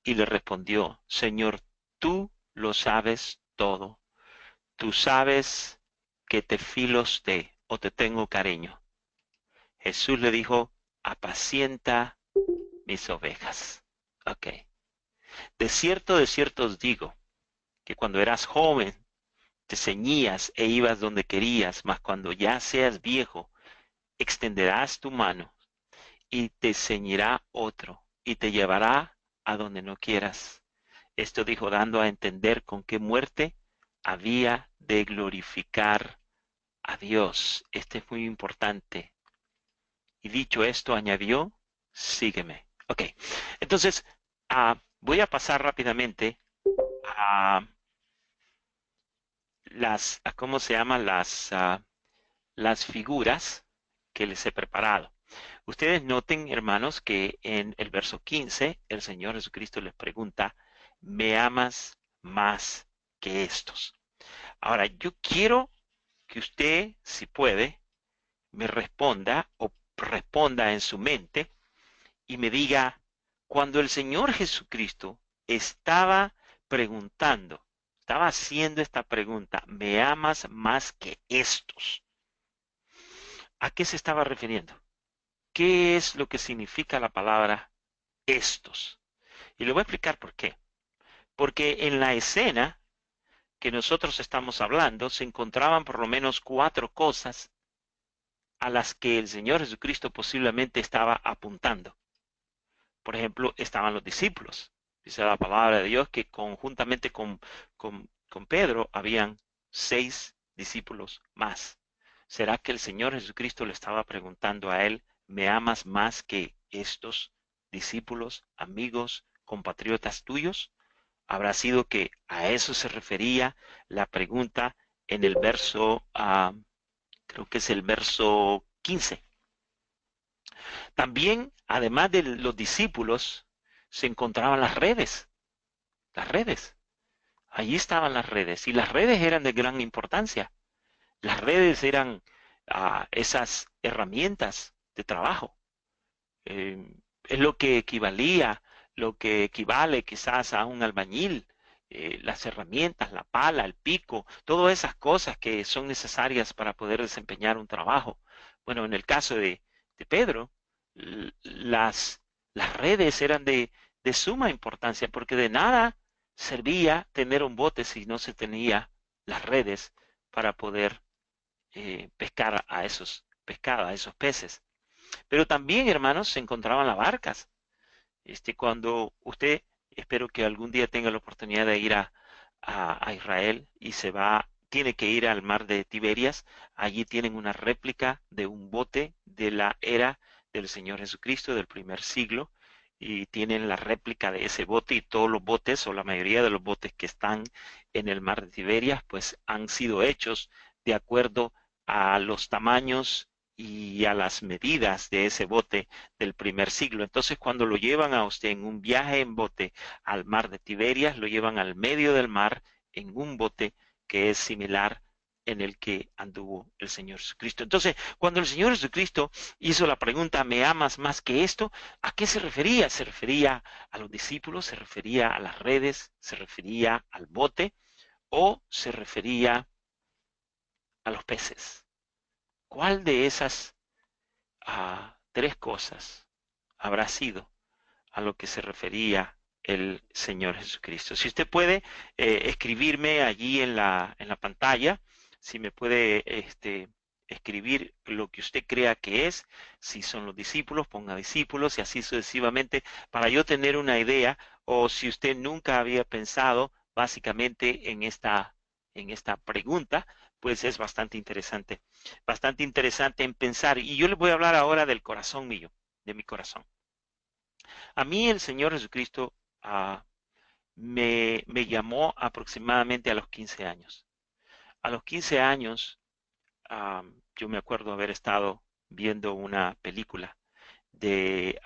Y le respondió, Señor, tú lo sabes todo. Tú sabes que te filos de o te tengo cariño. Jesús le dijo, apacienta mis ovejas. Ok. De cierto os digo, que cuando eras joven, te ceñías e ibas donde querías, mas cuando ya seas viejo, extenderás tu mano y te ceñirá otro y te llevará a donde no quieras. Esto dijo dando a entender con qué muerte había de glorificar a Dios. Este es muy importante. Y dicho esto, añadió, sígueme. Ok, entonces voy a pasar rápidamente a ¿cómo se llaman? Las figuras que les he preparado. Ustedes noten, hermanos, que en el verso 15 el Señor Jesucristo les pregunta, ¿me amas más que estos? Ahora, yo quiero que usted, si puede, me responda o responda en su mente y me diga, cuando el Señor Jesucristo estaba preguntando, estaba haciendo esta pregunta, ¿me amas más que estos? ¿A qué se estaba refiriendo? ¿Qué es lo que significa la palabra estos? Y le voy a explicar por qué. Porque en la escena que nosotros estamos hablando se encontraban por lo menos 4 cosas a las que el Señor Jesucristo posiblemente estaba apuntando. Por ejemplo, estaban los discípulos. Dice la palabra de Dios que conjuntamente con Pedro habían 6 discípulos más. ¿Será que el Señor Jesucristo le estaba preguntando a él, ¿me amas más que estos discípulos, amigos, compatriotas tuyos? ¿Habrá sido que a eso se refería la pregunta en el verso, creo que es el verso 15? También, además de los discípulos, se encontraban las redes, las redes. Allí estaban las redes y las redes eran de gran importancia. Las redes eran esas herramientas de trabajo. Es lo que equivalía, lo que equivale quizás a un albañil, las herramientas, la pala, el pico, todas esas cosas que son necesarias para poder desempeñar un trabajo. Bueno, en el caso de Pedro, las redes eran de suma importancia porque de nada servía tener un bote si no se tenía las redes para poder pescar a esos pescados, a esos peces. Pero también, hermanos, se encontraban las barcas. Cuando usted, espero que algún día tenga la oportunidad de ir a Israel y tiene que ir al mar de Tiberias, allí tienen una réplica de un bote de la era del Señor Jesucristo del primer siglo y tienen la réplica de ese bote y todos los botes o la mayoría de los botes que están en el mar de Tiberias pues han sido hechos de acuerdo a los tamaños y a las medidas de ese bote del primer siglo. Entonces, cuando lo llevan a usted en un viaje en bote al mar de Tiberias, lo llevan al medio del mar en un bote que es similar en el que anduvo el Señor Jesucristo. Entonces, cuando el Señor Jesucristo hizo la pregunta, ¿me amas más que esto? ¿A qué se refería? ¿Se refería a los discípulos? ¿Se refería a las redes? ¿Se refería al bote? ¿O se refería a los peces? ¿Cuál de esas 3 cosas habrá sido a lo que se refería el Señor Jesucristo? Si usted puede escribirme allí en la pantalla, si me puede escribir lo que usted crea que es, si son los discípulos, ponga discípulos y así sucesivamente, para yo tener una idea, o si usted nunca había pensado básicamente en esta pregunta, pues es bastante interesante en pensar. Y yo les voy a hablar ahora del corazón mío, de mi corazón. A mí el Señor Jesucristo me llamó aproximadamente a los 15 años. A los 15 años, yo me acuerdo haber estado viendo una película de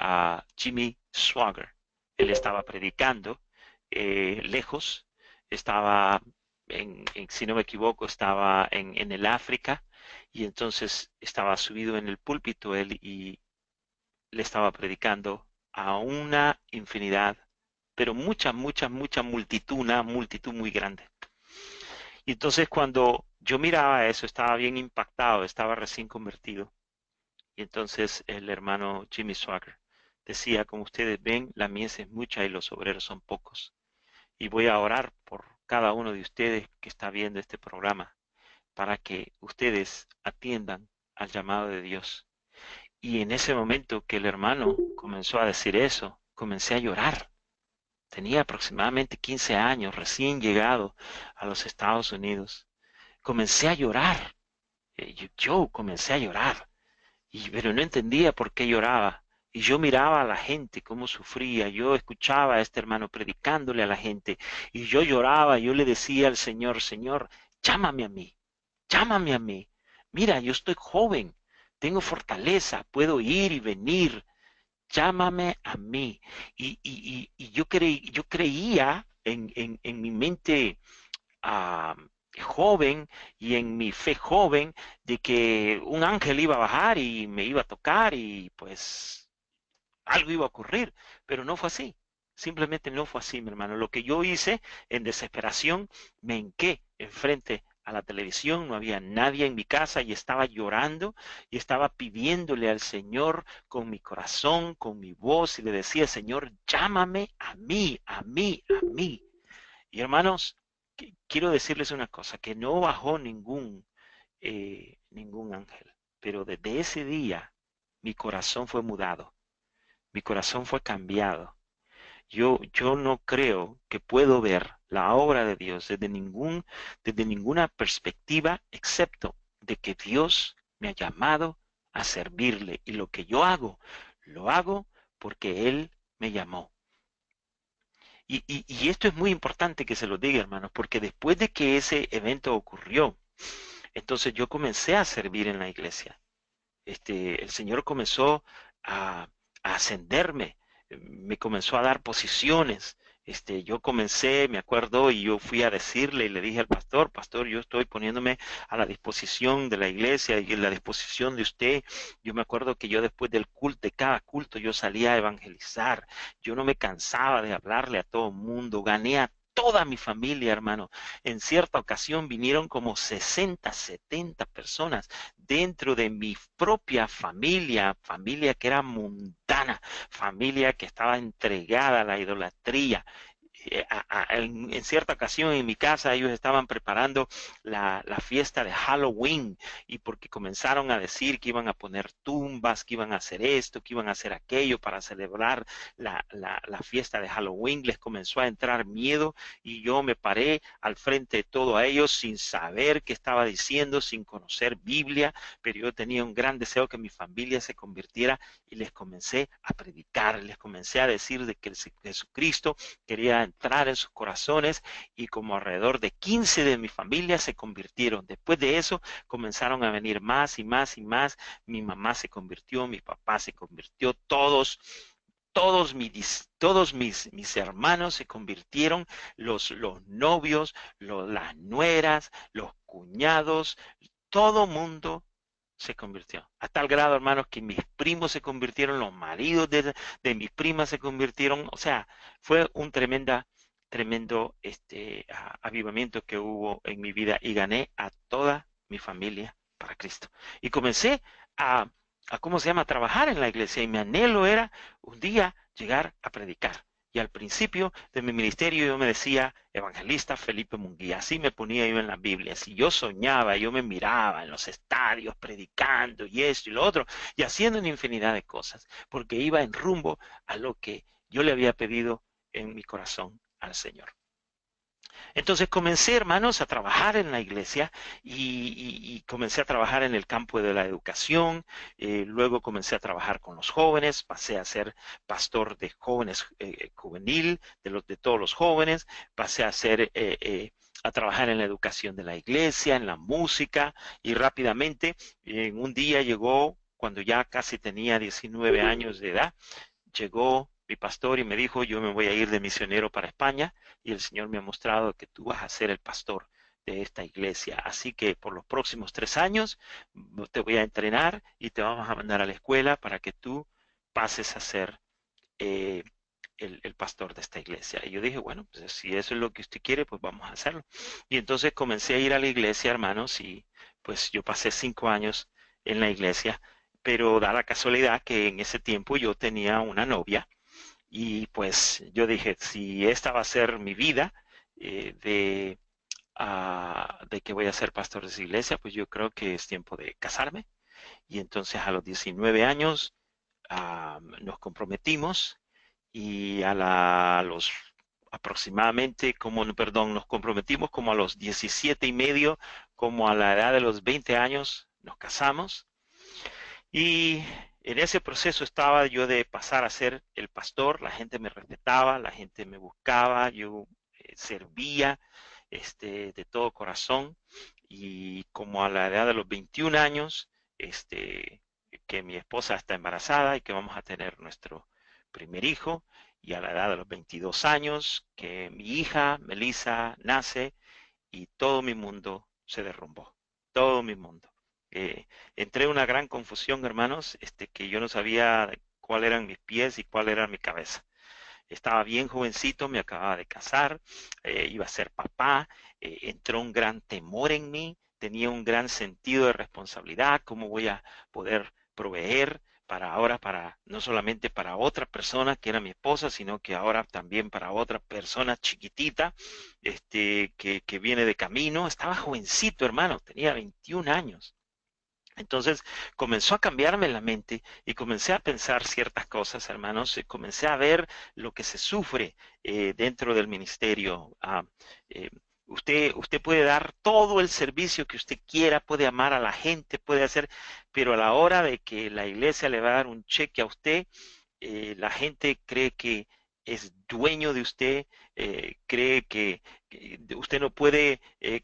Jimmy Swaggart. Él estaba predicando lejos, estaba, si no me equivoco, estaba en el África y entonces estaba subido en el púlpito él y le estaba predicando a una infinidad, pero mucha multitud, una multitud muy grande. Y entonces cuando yo miraba eso, estaba bien impactado, estaba recién convertido. Y entonces el hermano Jimmy Swagger decía, como ustedes ven, la mies es mucha y los obreros son pocos. Y voy a orar por cada uno de ustedes que está viendo este programa para que ustedes atiendan al llamado de Dios. Y en ese momento que el hermano comenzó a decir eso, comencé a llorar. Tenía aproximadamente 15 años, recién llegado a los Estados Unidos. Comencé a llorar. Yo comencé a llorar. Pero no entendía por qué lloraba. Y yo miraba a la gente cómo sufría. Yo escuchaba a este hermano predicándole a la gente. Y yo lloraba. Yo le decía al Señor, Señor, llámame a mí. Llámame a mí. Mira, yo estoy joven. Tengo fortaleza. Puedo ir y venir. Llámame a mí. Y yo creía en mi mente ah, joven y en mi fe joven de que un ángel iba a bajar y me iba a tocar y pues algo iba a ocurrir, pero no fue así. Simplemente no fue así, mi hermano. Lo que yo hice en desesperación, me hinqué enfrente a la televisión, no había nadie en mi casa y estaba llorando y estaba pidiéndole al Señor con mi corazón, con mi voz y le decía, Señor, llámame a mí, a mí, a mí. Y hermanos, quiero decirles una cosa, que no bajó ningún ángel, pero desde ese día mi corazón fue mudado, mi corazón fue cambiado. Yo no creo que puedo ver la obra de Dios desde ninguna perspectiva, excepto de que Dios me ha llamado a servirle. Y lo que yo hago, lo hago porque Él me llamó. Y esto es muy importante que se lo diga, hermanos, porque después de que ese evento ocurrió, entonces yo comencé a servir en la iglesia. El Señor comenzó a ascenderme, me comenzó a dar posiciones. Yo comencé, me acuerdo, y yo fui a decirle y le dije al pastor, pastor, yo estoy poniéndome a la disposición de la iglesia y a la disposición de usted. Yo me acuerdo que yo después del culto, de cada culto, yo salía a evangelizar. Yo no me cansaba de hablarle a todo el mundo. Gané a toda mi familia, hermano. En cierta ocasión vinieron como 60, 70 personas dentro de mi propia familia, familia que era mundana, familia que estaba entregada a la idolatría. En cierta ocasión en mi casa ellos estaban preparando la fiesta de Halloween y porque comenzaron a decir que iban a poner tumbas, que iban a hacer esto, que iban a hacer aquello para celebrar la fiesta de Halloween, les comenzó a entrar miedo y yo me paré al frente de todo ellos sin saber qué estaba diciendo, sin conocer Biblia, pero yo tenía un gran deseo que mi familia se convirtiera y les comencé a predicar, les comencé a decir de que Jesucristo quería entrar en sus corazones y como alrededor de 15 de mi familia se convirtieron. Después de eso comenzaron a venir más y más y más. Mi mamá se convirtió, mi papá se convirtió, todos mis hermanos se convirtieron, los novios, las nueras, los cuñados, todo mundo se convirtió. A tal grado, hermanos, que mis primos se convirtieron, los maridos de mis primas se convirtieron. O sea, fue un tremendo avivamiento que hubo en mi vida y gané a toda mi familia para Cristo. Y comencé a, ¿cómo se llama?, a trabajar en la iglesia y mi anhelo era un día llegar a predicar. Y al principio de mi ministerio yo me decía evangelista Felipe Munguía, así me ponía yo en la Biblia, si yo soñaba, yo me miraba en los estadios predicando y esto y lo otro, y haciendo una infinidad de cosas, porque iba en rumbo a lo que yo le había pedido en mi corazón al Señor. Entonces comencé, hermanos, a trabajar en la iglesia y comencé a trabajar en el campo de la educación. Luego comencé a trabajar con los jóvenes, pasé a ser pastor de jóvenes juvenil, de todos los jóvenes, pasé a trabajar en la educación de la iglesia, en la música y rápidamente en un día llegó, cuando ya casi tenía 19 años de edad, llegó mi pastor y me dijo, yo me voy a ir de misionero para España y el Señor me ha mostrado que tú vas a ser el pastor de esta iglesia. Así que por los próximos 3 años te voy a entrenar y te vamos a mandar a la escuela para que tú pases a ser eh, el pastor de esta iglesia. Y yo dije, bueno, pues si eso es lo que usted quiere, pues vamos a hacerlo. Y entonces comencé a ir a la iglesia, hermanos, y pues yo pasé 5 años en la iglesia pero da la casualidad que en ese tiempo yo tenía una novia y pues yo dije, si esta va a ser mi vida, de que voy a ser pastor de esa iglesia, pues yo creo que es tiempo de casarme. Y entonces a los 19 años nos comprometimos y a los aproximadamente, como, perdón, nos comprometimos como a los 17 y medio, como a la edad de los 20 años, nos casamos. Y en ese proceso estaba yo de pasar a ser el pastor, la gente me respetaba, la gente me buscaba, yo servía de todo corazón y como a la edad de los 21 años, que mi esposa está embarazada y que vamos a tener nuestro primer hijo, y a la edad de los 22 años, que mi hija, Melissa, nace y todo mi mundo se derrumbó, todo mi mundo. Eh, Entré en una gran confusión, hermanos, que yo no sabía cuál eran mis pies y cuál era mi cabeza. Estaba bien jovencito, me acababa de casar, iba a ser papá, entró un gran temor en mí, tenía un gran sentido de responsabilidad, cómo voy a poder proveer para ahora, para no solamente para otra persona que era mi esposa, sino que ahora también para otra persona chiquitita, que viene de camino. Estaba jovencito, hermano, tenía 21 años. Entonces comenzó a cambiarme la mente y comencé a pensar ciertas cosas, hermanos. Comencé a ver lo que se sufre dentro del ministerio. Eh, usted puede dar todo el servicio que usted quiera, puede amar a la gente, puede hacer, pero a la hora de que la iglesia le va a dar un cheque a usted, la gente cree que es dueño de usted, cree que usted no puede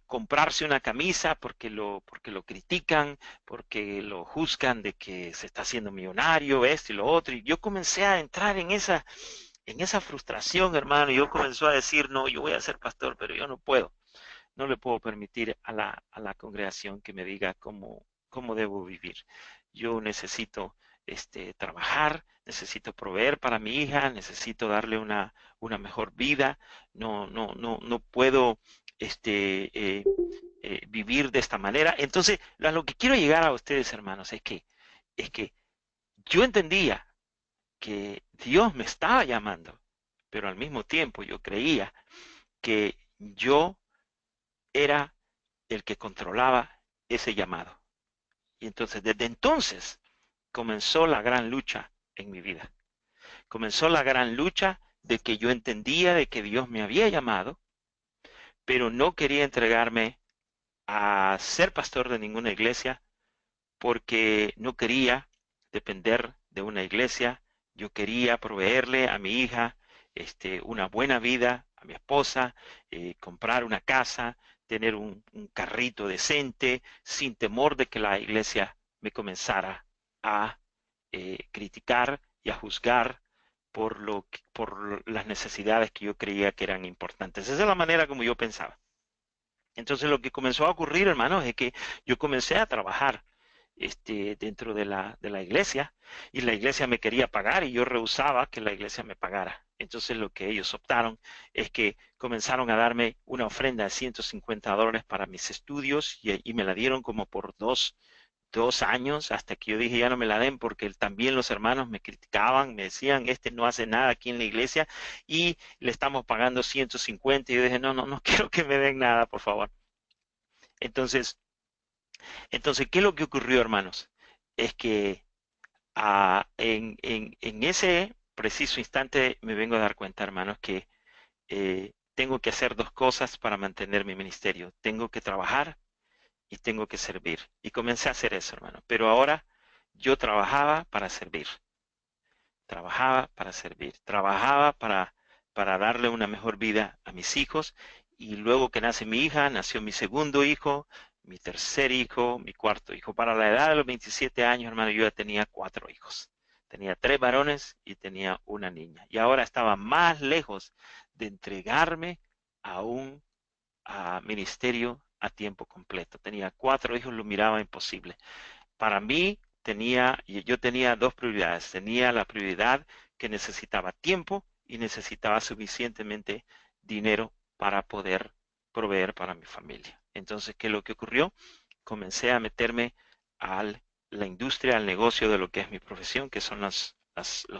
comprarse una camisa porque lo critican, porque lo juzgan de que se está haciendo millonario, esto y lo otro. Y yo comencé a entrar en esa frustración, hermano, y yo comencé a decir, no, yo voy a ser pastor, pero yo no puedo. No le puedo permitir a la congregación que me diga cómo debo vivir. Yo necesito trabajar, necesito proveer para mi hija, necesito darle una mejor vida. No puedo vivir de esta manera. Entonces, a lo que quiero llegar a ustedes, hermanos, es que yo entendía que Dios me estaba llamando, pero al mismo tiempo yo creía que yo era el que controlaba ese llamado. Y entonces, desde entonces, comenzó la gran lucha en mi vida. Comenzó la gran lucha de que yo entendía de que Dios me había llamado, pero no quería entregarme a ser pastor de ninguna iglesia porque no quería depender de una iglesia. Yo quería proveerle a mi hija una buena vida, a mi esposa, comprar una casa, tener un carrito decente, sin temor de que la iglesia me comenzara a criticar y a juzgar por las necesidades que yo creía que eran importantes. Esa es la manera como yo pensaba. Entonces lo que comenzó a ocurrir, hermanos, es que yo comencé a trabajar dentro de la iglesia y la iglesia me quería pagar y yo rehusaba que la iglesia me pagara. Entonces lo que ellos optaron es que comenzaron a darme una ofrenda de $150 para mis estudios y me la dieron como por dos años hasta que yo dije ya no me la den porque también los hermanos me criticaban, me decían este no hace nada aquí en la iglesia y le estamos pagando 150 y yo dije no quiero que me den nada por favor. Entonces, ¿qué es lo que ocurrió, hermanos? Es que en ese preciso instante me vengo a dar cuenta, hermanos, que tengo que hacer dos cosas para mantener mi ministerio. Tengo que trabajar y tengo que servir. Y comencé a hacer eso, hermano. Pero ahora yo trabajaba para servir. Trabajaba para servir. Trabajaba para darle una mejor vida a mis hijos. Y luego que nace mi hija, nació mi segundo hijo, mi tercer hijo, mi cuarto hijo. Para la edad de los 27 años, hermano, yo ya tenía 4 hijos. Tenía 3 varones y tenía una niña. Y ahora estaba más lejos de entregarme a un ministerio a tiempo completo. Tenía 4 hijos, lo miraba imposible. Para mí yo tenía dos prioridades. Tenía la prioridad que necesitaba tiempo y necesitaba suficientemente dinero para poder proveer para mi familia. Entonces, ¿qué es lo que ocurrió? Comencé a meterme a la industria, el negocio de lo que es mi profesión, que son los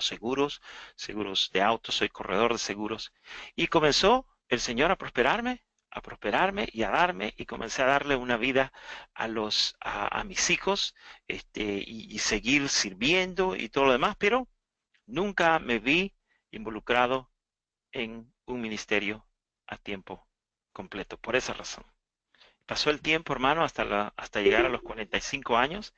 seguros, seguros de autos, soy corredor de seguros. Y comenzó el Señor a prosperarme y a darme, y comencé a darle una vida a mis hijos, y seguir sirviendo y todo lo demás, pero nunca me vi involucrado en un ministerio a tiempo completo, por esa razón. Pasó el tiempo, hermano, hasta llegar a los 45 años,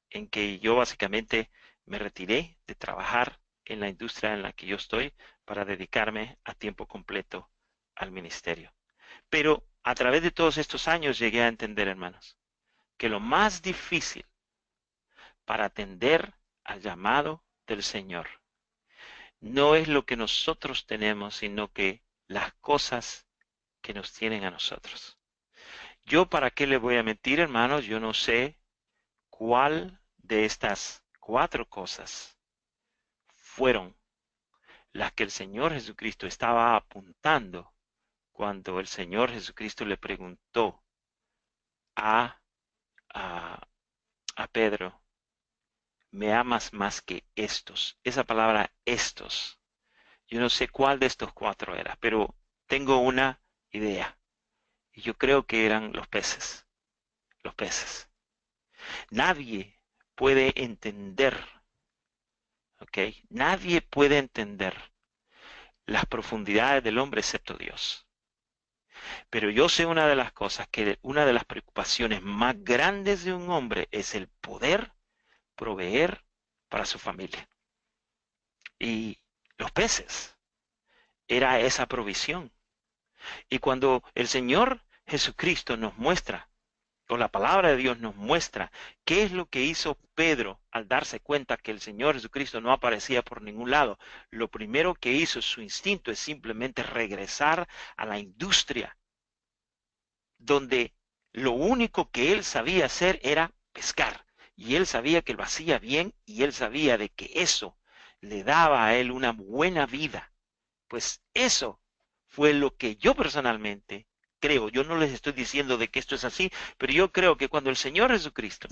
en que yo básicamente me retiré de trabajar en la industria en la que yo estoy para dedicarme a tiempo completo al ministerio. Pero a través de todos estos años llegué a entender, hermanos, que lo más difícil para atender al llamado del Señor no es lo que nosotros tenemos, sino que las cosas que nos tienen a nosotros. Yo, ¿para qué le voy a mentir, hermanos? Yo no sé cuál de estas 4 cosas fueron las que el Señor Jesucristo estaba apuntando cuando el Señor Jesucristo le preguntó a, a, a Pedro: ¿me amas más que estos? Esa palabra estos, yo no sé cuál de estos 4 era, pero tengo una idea. Y yo creo que eran los peces. Los peces. Nadie puede entender, ¿ok? Nadie puede entender las profundidades del hombre excepto Dios. Pero yo sé una de las cosas, que una de las preocupaciones más grandes de un hombre es el poder proveer para su familia. Y los peces era esa provisión. Y cuando el Señor Jesucristo nos muestra, o la palabra de Dios nos muestra, qué es lo que hizo Pedro al darse cuenta que el Señor Jesucristo no aparecía por ningún lado, lo primero que hizo, su instinto, es simplemente regresar a la industria, donde lo único que él sabía hacer era pescar. Y él sabía que lo hacía bien, y él sabía de que eso le daba a él una buena vida. Pues eso fue lo que yo personalmente creo. Yo no les estoy diciendo de que esto es así, pero yo creo que cuando el Señor Jesucristo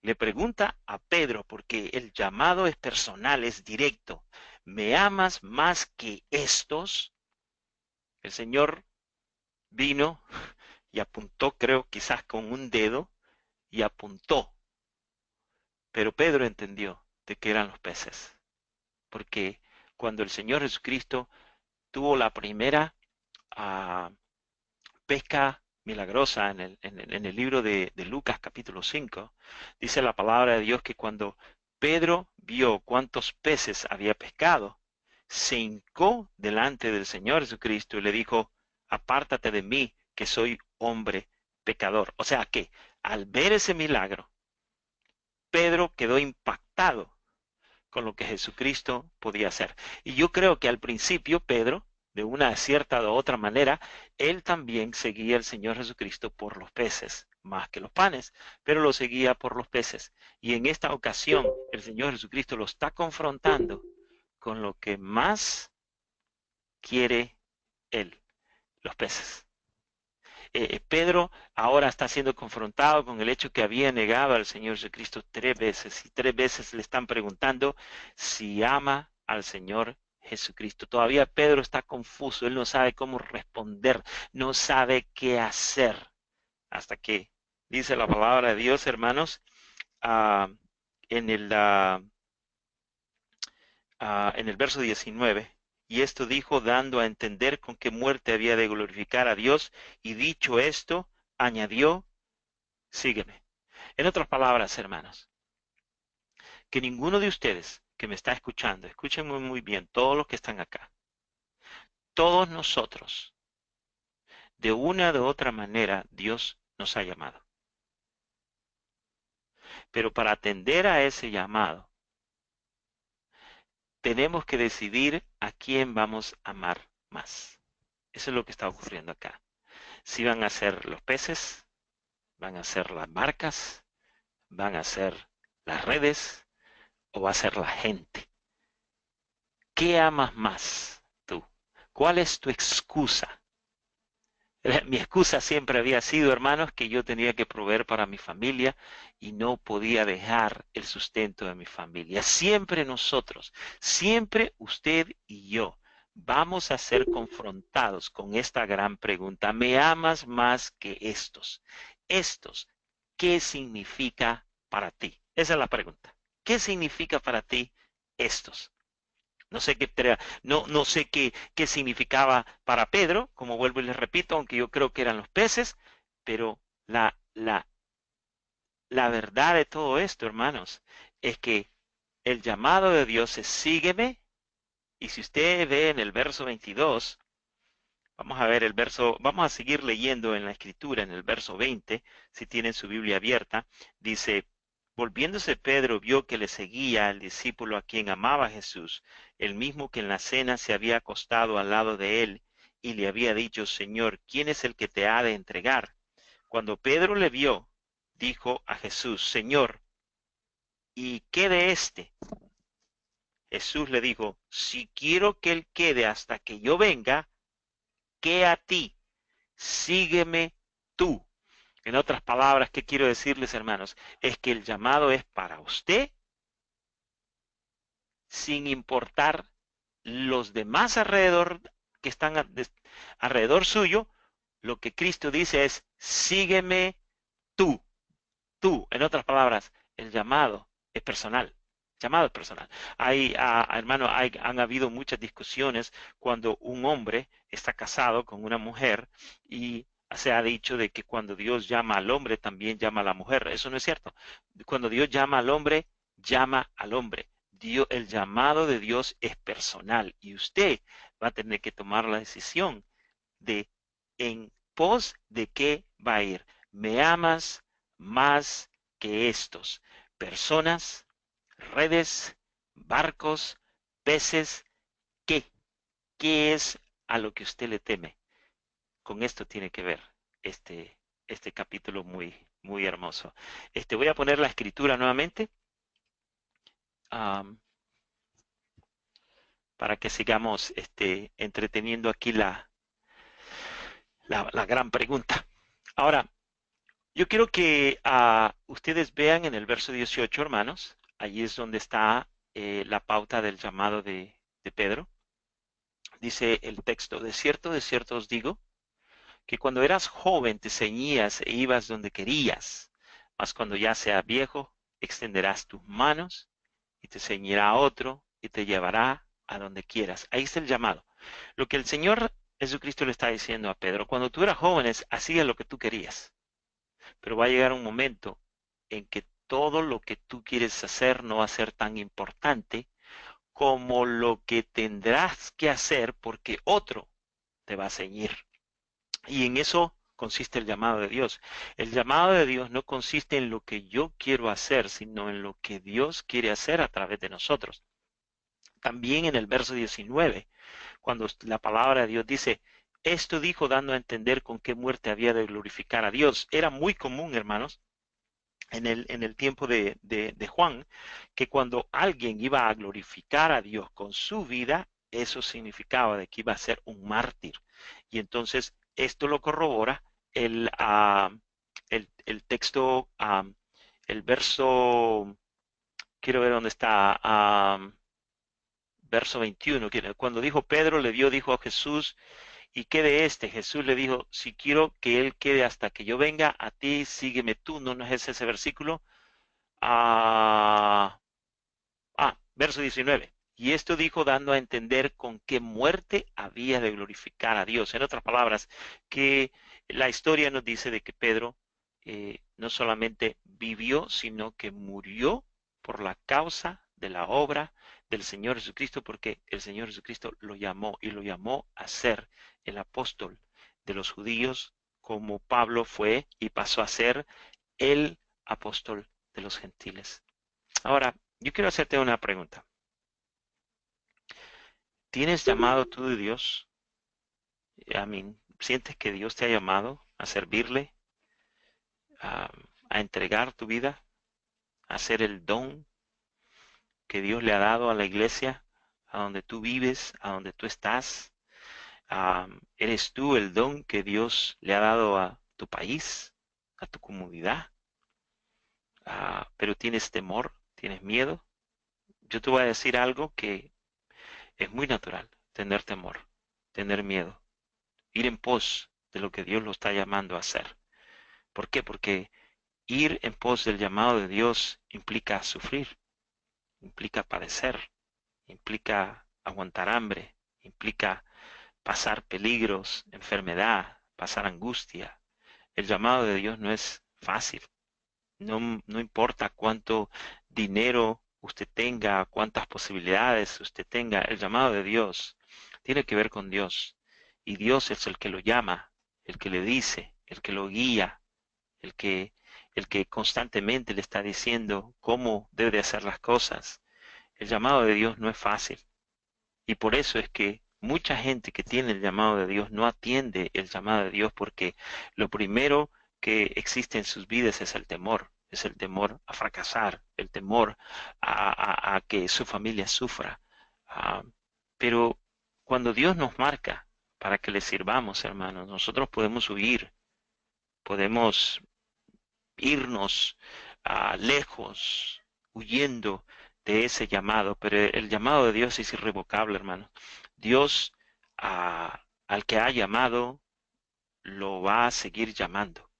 le pregunta a Pedro, porque el llamado es personal, es directo: ¿me amas más que estos? El Señor vino y apuntó, creo, quizás con un dedo, y apuntó. Pero Pedro entendió de que eran los peces, porque cuando el Señor Jesucristo tuvo la primera uh, pesca milagrosa en el libro de Lucas capítulo 5, dice la palabra de Dios que cuando Pedro vio cuántos peces había pescado, se hincó delante del Señor Jesucristo y le dijo: apártate de mí, que soy hombre pecador. O sea que al ver ese milagro, Pedro quedó impactado con lo que Jesucristo podía hacer. Y yo creo que al principio Pedro, de una cierta u otra manera, él también seguía al Señor Jesucristo por los peces, más que los panes, pero lo seguía por los peces. Y en esta ocasión el Señor Jesucristo lo está confrontando con lo que más quiere él: los peces. Pedro ahora está siendo confrontado con el hecho que había negado al Señor Jesucristo 3 veces, y 3 veces le están preguntando si ama al Señor Jesucristo. Todavía Pedro está confuso, él no sabe cómo responder, no sabe qué hacer, hasta que dice la palabra de Dios, hermanos, uh, en el uh, en el verso 19: y esto dijo, dando a entender con qué muerte había de glorificar a Dios, y dicho esto, añadió: sígueme. En otras palabras, hermanos, que ninguno de ustedes que me está escuchando, escúchenme muy bien, todos los que están acá, todos nosotros, de una u otra manera, Dios nos ha llamado. Pero para atender a ese llamado, tenemos que decidir a quién vamos a amar más. Eso es lo que está ocurriendo acá. Si van a ser los peces, van a ser las barcas, van a ser las redes, o va a ser la gente. ¿Qué amas más tú? ¿Cuál es tu excusa? Mi excusa siempre había sido, hermanos, que yo tenía que proveer para mi familia y no podía dejar el sustento de mi familia. Siempre nosotros, siempre usted y yo vamos a ser confrontados con esta gran pregunta. ¿Me amas más que estos? Estos, ¿qué significa para ti? Esa es la pregunta. ¿Qué significa para ti estos? No sé no sé qué significaba para Pedro, como vuelvo y les repito, aunque yo creo que eran los peces, pero la verdad de todo esto, hermanos, es que el llamado de Dios es sígueme, y si usted ve en el verso 22, vamos a ver el verso, vamos a seguir leyendo en la escritura, en el verso 20, si tienen su Biblia abierta, dice, volviéndose Pedro vio que le seguía el discípulo a quien amaba Jesús, el mismo que en la cena se había acostado al lado de él y le había dicho, Señor, ¿quién es el que te ha de entregar? Cuando Pedro le vio, dijo a Jesús, Señor, ¿y qué de éste? Jesús le dijo, si quiero que él quede hasta que yo venga, ¿qué a ti? Sígueme tú. En otras palabras, ¿qué quiero decirles, hermanos? Es que el llamado es para usted, sin importar los demás alrededor que están alrededor suyo. Lo que Cristo dice es, sígueme tú, tú. En otras palabras, el llamado es personal. Llamado es personal. Hermano, han habido muchas discusiones cuando un hombre está casado con una mujer y se ha dicho de que cuando Dios llama al hombre, también llama a la mujer. Eso no es cierto. Cuando Dios llama al hombre, llama al hombre. El llamado de Dios es personal y usted va a tener que tomar la decisión de en pos de qué va a ir. ¿Me amas más que estos? Personas, redes, barcos, peces, ¿qué? ¿Qué es a lo que usted le teme? Con esto tiene que ver este capítulo muy hermoso. Voy a poner la escritura nuevamente, um, para que sigamos entreteniendo aquí la gran pregunta. Ahora, yo quiero que ustedes vean en el verso 18, hermanos, allí es donde está la pauta del llamado de Pedro. Dice el texto, de cierto os digo, que cuando eras joven te ceñías e ibas donde querías, mas cuando ya seas viejo, extenderás tus manos y te ceñirá otro y te llevará a donde quieras. Ahí está el llamado. Lo que el Señor Jesucristo le está diciendo a Pedro, cuando tú eras joven, hacías lo que tú querías, pero va a llegar un momento en que todo lo que tú quieres hacer no va a ser tan importante como lo que tendrás que hacer porque otro te va a ceñir. Y en eso consiste el llamado de Dios. El llamado de Dios no consiste en lo que yo quiero hacer, sino en lo que Dios quiere hacer a través de nosotros. También en el verso 19, cuando la palabra de Dios dice, esto dijo dando a entender con qué muerte había de glorificar a Dios. Era muy común, hermanos, en el tiempo de Juan, que cuando alguien iba a glorificar a Dios con su vida, eso significaba de que iba a ser un mártir. Y entonces esto lo corrobora el texto, el verso, quiero ver dónde está, verso 21, cuando dijo Pedro, le dio, dijo a Jesús, ¿y qué de este? Jesús le dijo, si quiero que él quede hasta que yo venga, a ti sígueme tú. ¿No es ese versículo? Ah, verso 19. Y esto dijo dando a entender con qué muerte había de glorificar a Dios. En otras palabras, que la historia nos dice de que Pedro no solamente vivió, sino que murió por la causa de la obra del Señor Jesucristo, porque el Señor Jesucristo lo llamó y lo llamó a ser el apóstol de los judíos, como Pablo fue y pasó a ser el apóstol de los gentiles. Ahora, yo quiero hacerte una pregunta. ¿Tienes llamado tú de Dios? ¿Sientes que Dios te ha llamado a servirle, a, a entregar tu vida, a hacer el don que Dios le ha dado a la iglesia, a donde tú vives, a donde tú estás? ¿Eres tú el don que Dios le ha dado a tu país, a tu comunidad? Pero tienes temor, tienes miedo. Yo te voy a decir algo que es muy natural, tener temor, tener miedo, ir en pos de lo que Dios lo está llamando a hacer. ¿Por qué? Porque ir en pos del llamado de Dios implica sufrir, implica padecer, implica aguantar hambre, implica pasar peligros, enfermedad, pasar angustia. El llamado de Dios no es fácil. No importa cuánto dinero usted tenga, cuántas posibilidades usted tenga, el llamado de Dios tiene que ver con Dios. Y Dios es el que lo llama, el que le dice, el que lo guía, el que, el que constantemente le está diciendo cómo debe de hacer las cosas. El llamado de Dios no es fácil. Y por eso es que mucha gente que tiene el llamado de Dios no atiende el llamado de Dios, porque lo primero que existe en sus vidas es el temor a fracasar, el temor a que su familia sufra. Ah, pero cuando Dios nos marca para que le sirvamos, hermanos, nosotros podemos huir, podemos irnos lejos, huyendo de ese llamado, pero el llamado de Dios es irrevocable, hermano. Dios al que ha llamado lo va a seguir llamando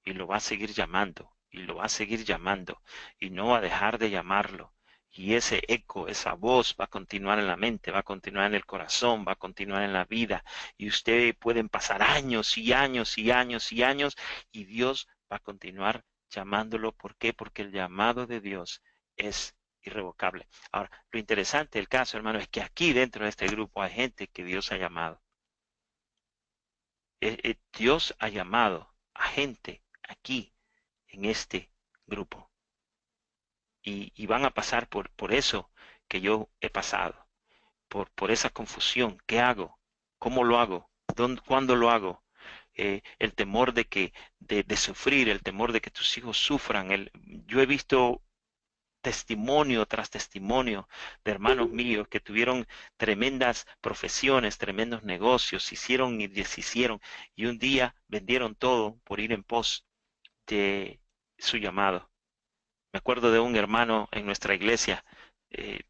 y lo va a seguir llamando y lo va a seguir llamando y no va a dejar de llamarlo. Y ese eco, esa voz va a continuar en la mente, va a continuar en el corazón, va a continuar en la vida. Y usted pueden pasar años y años y años y años y Dios va a continuar llamándolo. ¿Por qué? Porque el llamado de Dios es irrevocable. Ahora, lo interesante del caso, hermano, es que aquí dentro de este grupo hay gente que Dios ha llamado. Dios ha llamado a gente aquí en este grupo y van a pasar por eso que yo he pasado, por esa confusión. ¿Qué hago? ¿Cómo lo hago? ¿Cuándo lo hago? El temor de sufrir, el temor de que tus hijos sufran. Yo he visto testimonio tras testimonio de hermanos míos que tuvieron tremendas profesiones, tremendos negocios, hicieron y deshicieron, y un día vendieron todo por ir en pos de su llamado. Me acuerdo de un hermano en nuestra iglesia,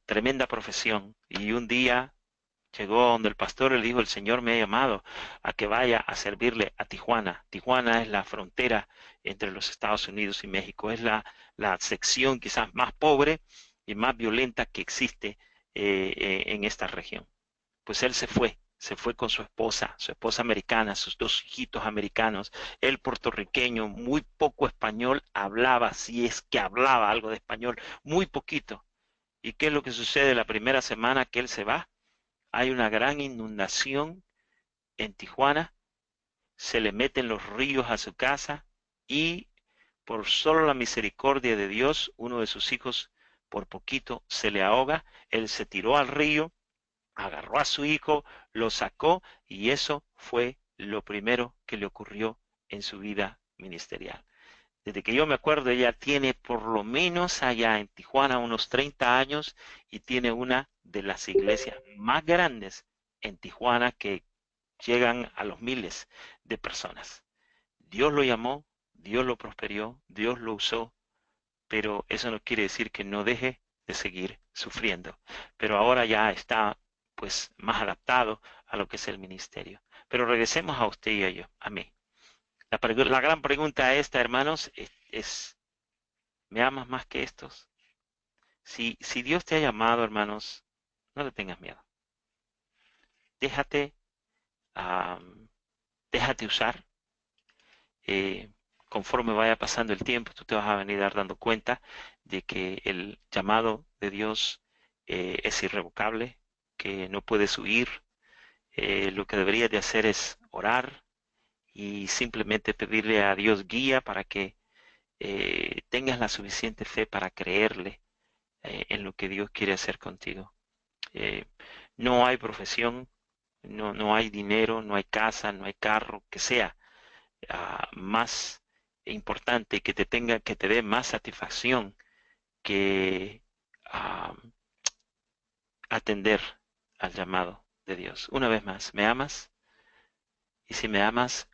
tremenda profesión, y un día llegó donde el pastor y le dijo: el Señor me ha llamado a que vaya a servirle a Tijuana. Tijuana es la frontera entre los Estados Unidos y México. Es la sección quizás más pobre y más violenta que existe en esta región. Pues él se fue con su esposa americana, sus dos hijitos americanos, él puertorriqueño, muy poco español hablaba, si es que hablaba algo de español, muy poquito. ¿Y qué es lo que sucede la primera semana que él se va? Hay una gran inundación en Tijuana, se le meten los ríos a su casa y por solo la misericordia de Dios, uno de sus hijos por poquito se le ahoga, él se tiró al río, agarró a su hijo, lo sacó y eso fue lo primero que le ocurrió en su vida ministerial. Desde que yo me acuerdo, ella tiene por lo menos allá en Tijuana unos 30 años y tiene una de las iglesias más grandes en Tijuana que llegan a los miles de personas. Dios lo llamó, Dios lo prosperó, Dios lo usó, pero eso no quiere decir que no deje de seguir sufriendo. Pero ahora ya está pues más adaptado a lo que es el ministerio. Pero regresemos a usted y a yo, a mí. La gran pregunta esta, hermanos, ¿me amas más que estos? Si Dios te ha llamado, hermanos, no le tengas miedo. Déjate, am, déjate usar. eh, Conforme vaya pasando el tiempo, tú te vas a venir dando cuenta de que el llamado de Dios es irrevocable, que no puedes huir. Lo que deberías de hacer es orar y simplemente pedirle a Dios guía para que tengas la suficiente fe para creerle en lo que Dios quiere hacer contigo. Eh, no hay profesión, no hay dinero, no hay casa, no hay carro, que sea más importante, que te dé más satisfacción que ah, atender al llamado de Dios. Una vez más, ¿me amas? Y si me amas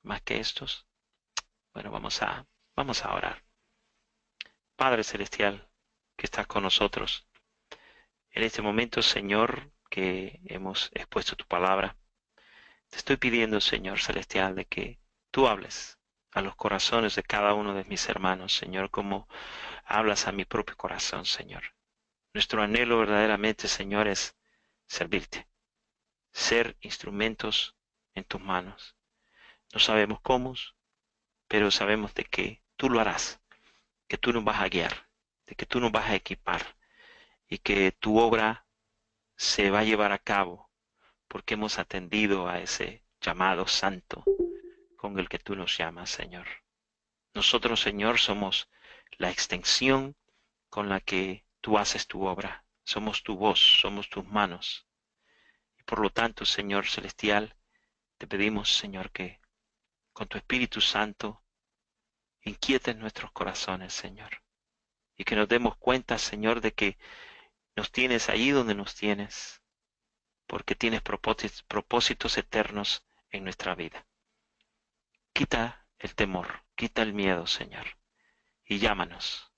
más que estos, bueno, vamos a orar. Padre Celestial, que estás con nosotros, en este momento, Señor, que hemos expuesto tu palabra, te estoy pidiendo, Señor Celestial, de que tú hables a los corazones de cada uno de mis hermanos, Señor, como hablas a mi propio corazón, Señor. Nuestro anhelo verdaderamente, Señor, es servirte, ser instrumentos en tus manos. No sabemos cómo, pero sabemos de que tú lo harás, que tú nos vas a guiar, de que tú nos vas a equipar y que tu obra se va a llevar a cabo porque hemos atendido a ese llamado santo con el que tú nos llamas, Señor. Nosotros, Señor, somos la extensión con la que tú haces tu obra. Somos tu voz, somos tus manos. Y por lo tanto, Señor Celestial, te pedimos, Señor, que con tu Espíritu Santo inquietes nuestros corazones, Señor. Y que nos demos cuenta, Señor, de que nos tienes allí donde nos tienes, porque tienes propósitos eternos en nuestra vida. Quita el temor, quita el miedo, Señor, y llámanos.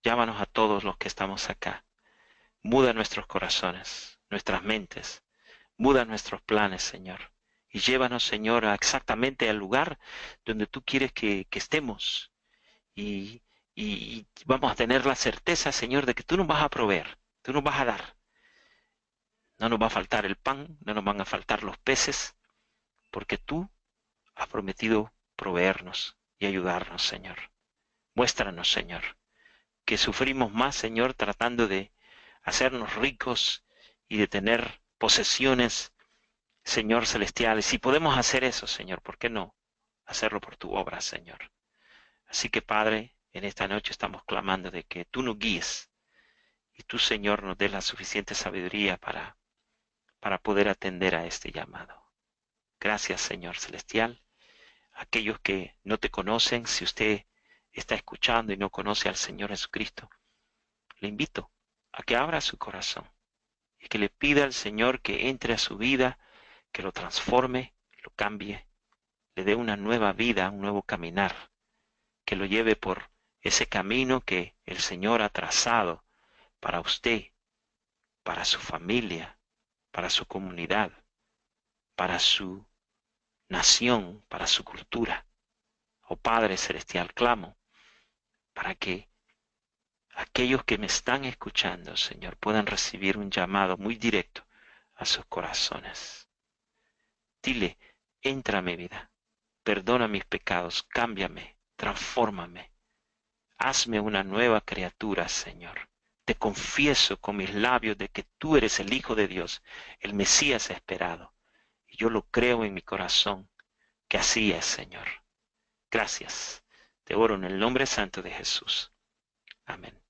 Llámanos a todos los que estamos acá. Muda nuestros corazones, nuestras mentes, muda nuestros planes, Señor. Y llévanos, Señor, exactamente al lugar donde tú quieres que estemos. Y, y vamos a tener la certeza, Señor, de que tú nos vas a proveer, tú nos vas a dar. No nos va a faltar el pan, no nos van a faltar los peces, porque tú has prometido proveernos y ayudarnos, Señor. Muéstranos, Señor, que sufrimos más, Señor, tratando de hacernos ricos y de tener posesiones, Señor celestiales. Si podemos hacer eso, Señor, ¿por qué no hacerlo por tu obra, Señor? Así que, Padre, en esta noche estamos clamando de que tú nos guíes y tú, Señor, nos des la suficiente sabiduría para poder atender a este llamado. Gracias, Señor celestial. Aquellos que no te conocen, si usted está escuchando y no conoce al Señor Jesucristo, le invito a que abra su corazón y que le pida al Señor que entre a su vida, que lo transforme, lo cambie, le dé una nueva vida, un nuevo caminar, que lo lleve por ese camino que el Señor ha trazado para usted, para su familia, para su comunidad, para su nación, para su cultura. Oh Padre Celestial, clamo para que aquellos que me están escuchando, Señor, puedan recibir un llamado muy directo a sus corazones. Dile, entra a mi vida, perdona mis pecados, cámbiame, transfórmame, hazme una nueva criatura, Señor. Te confieso con mis labios de que tú eres el Hijo de Dios, el Mesías esperado. Y yo lo creo en mi corazón, que así es, Señor. Gracias. Te oro en el nombre santo de Jesús. Amén.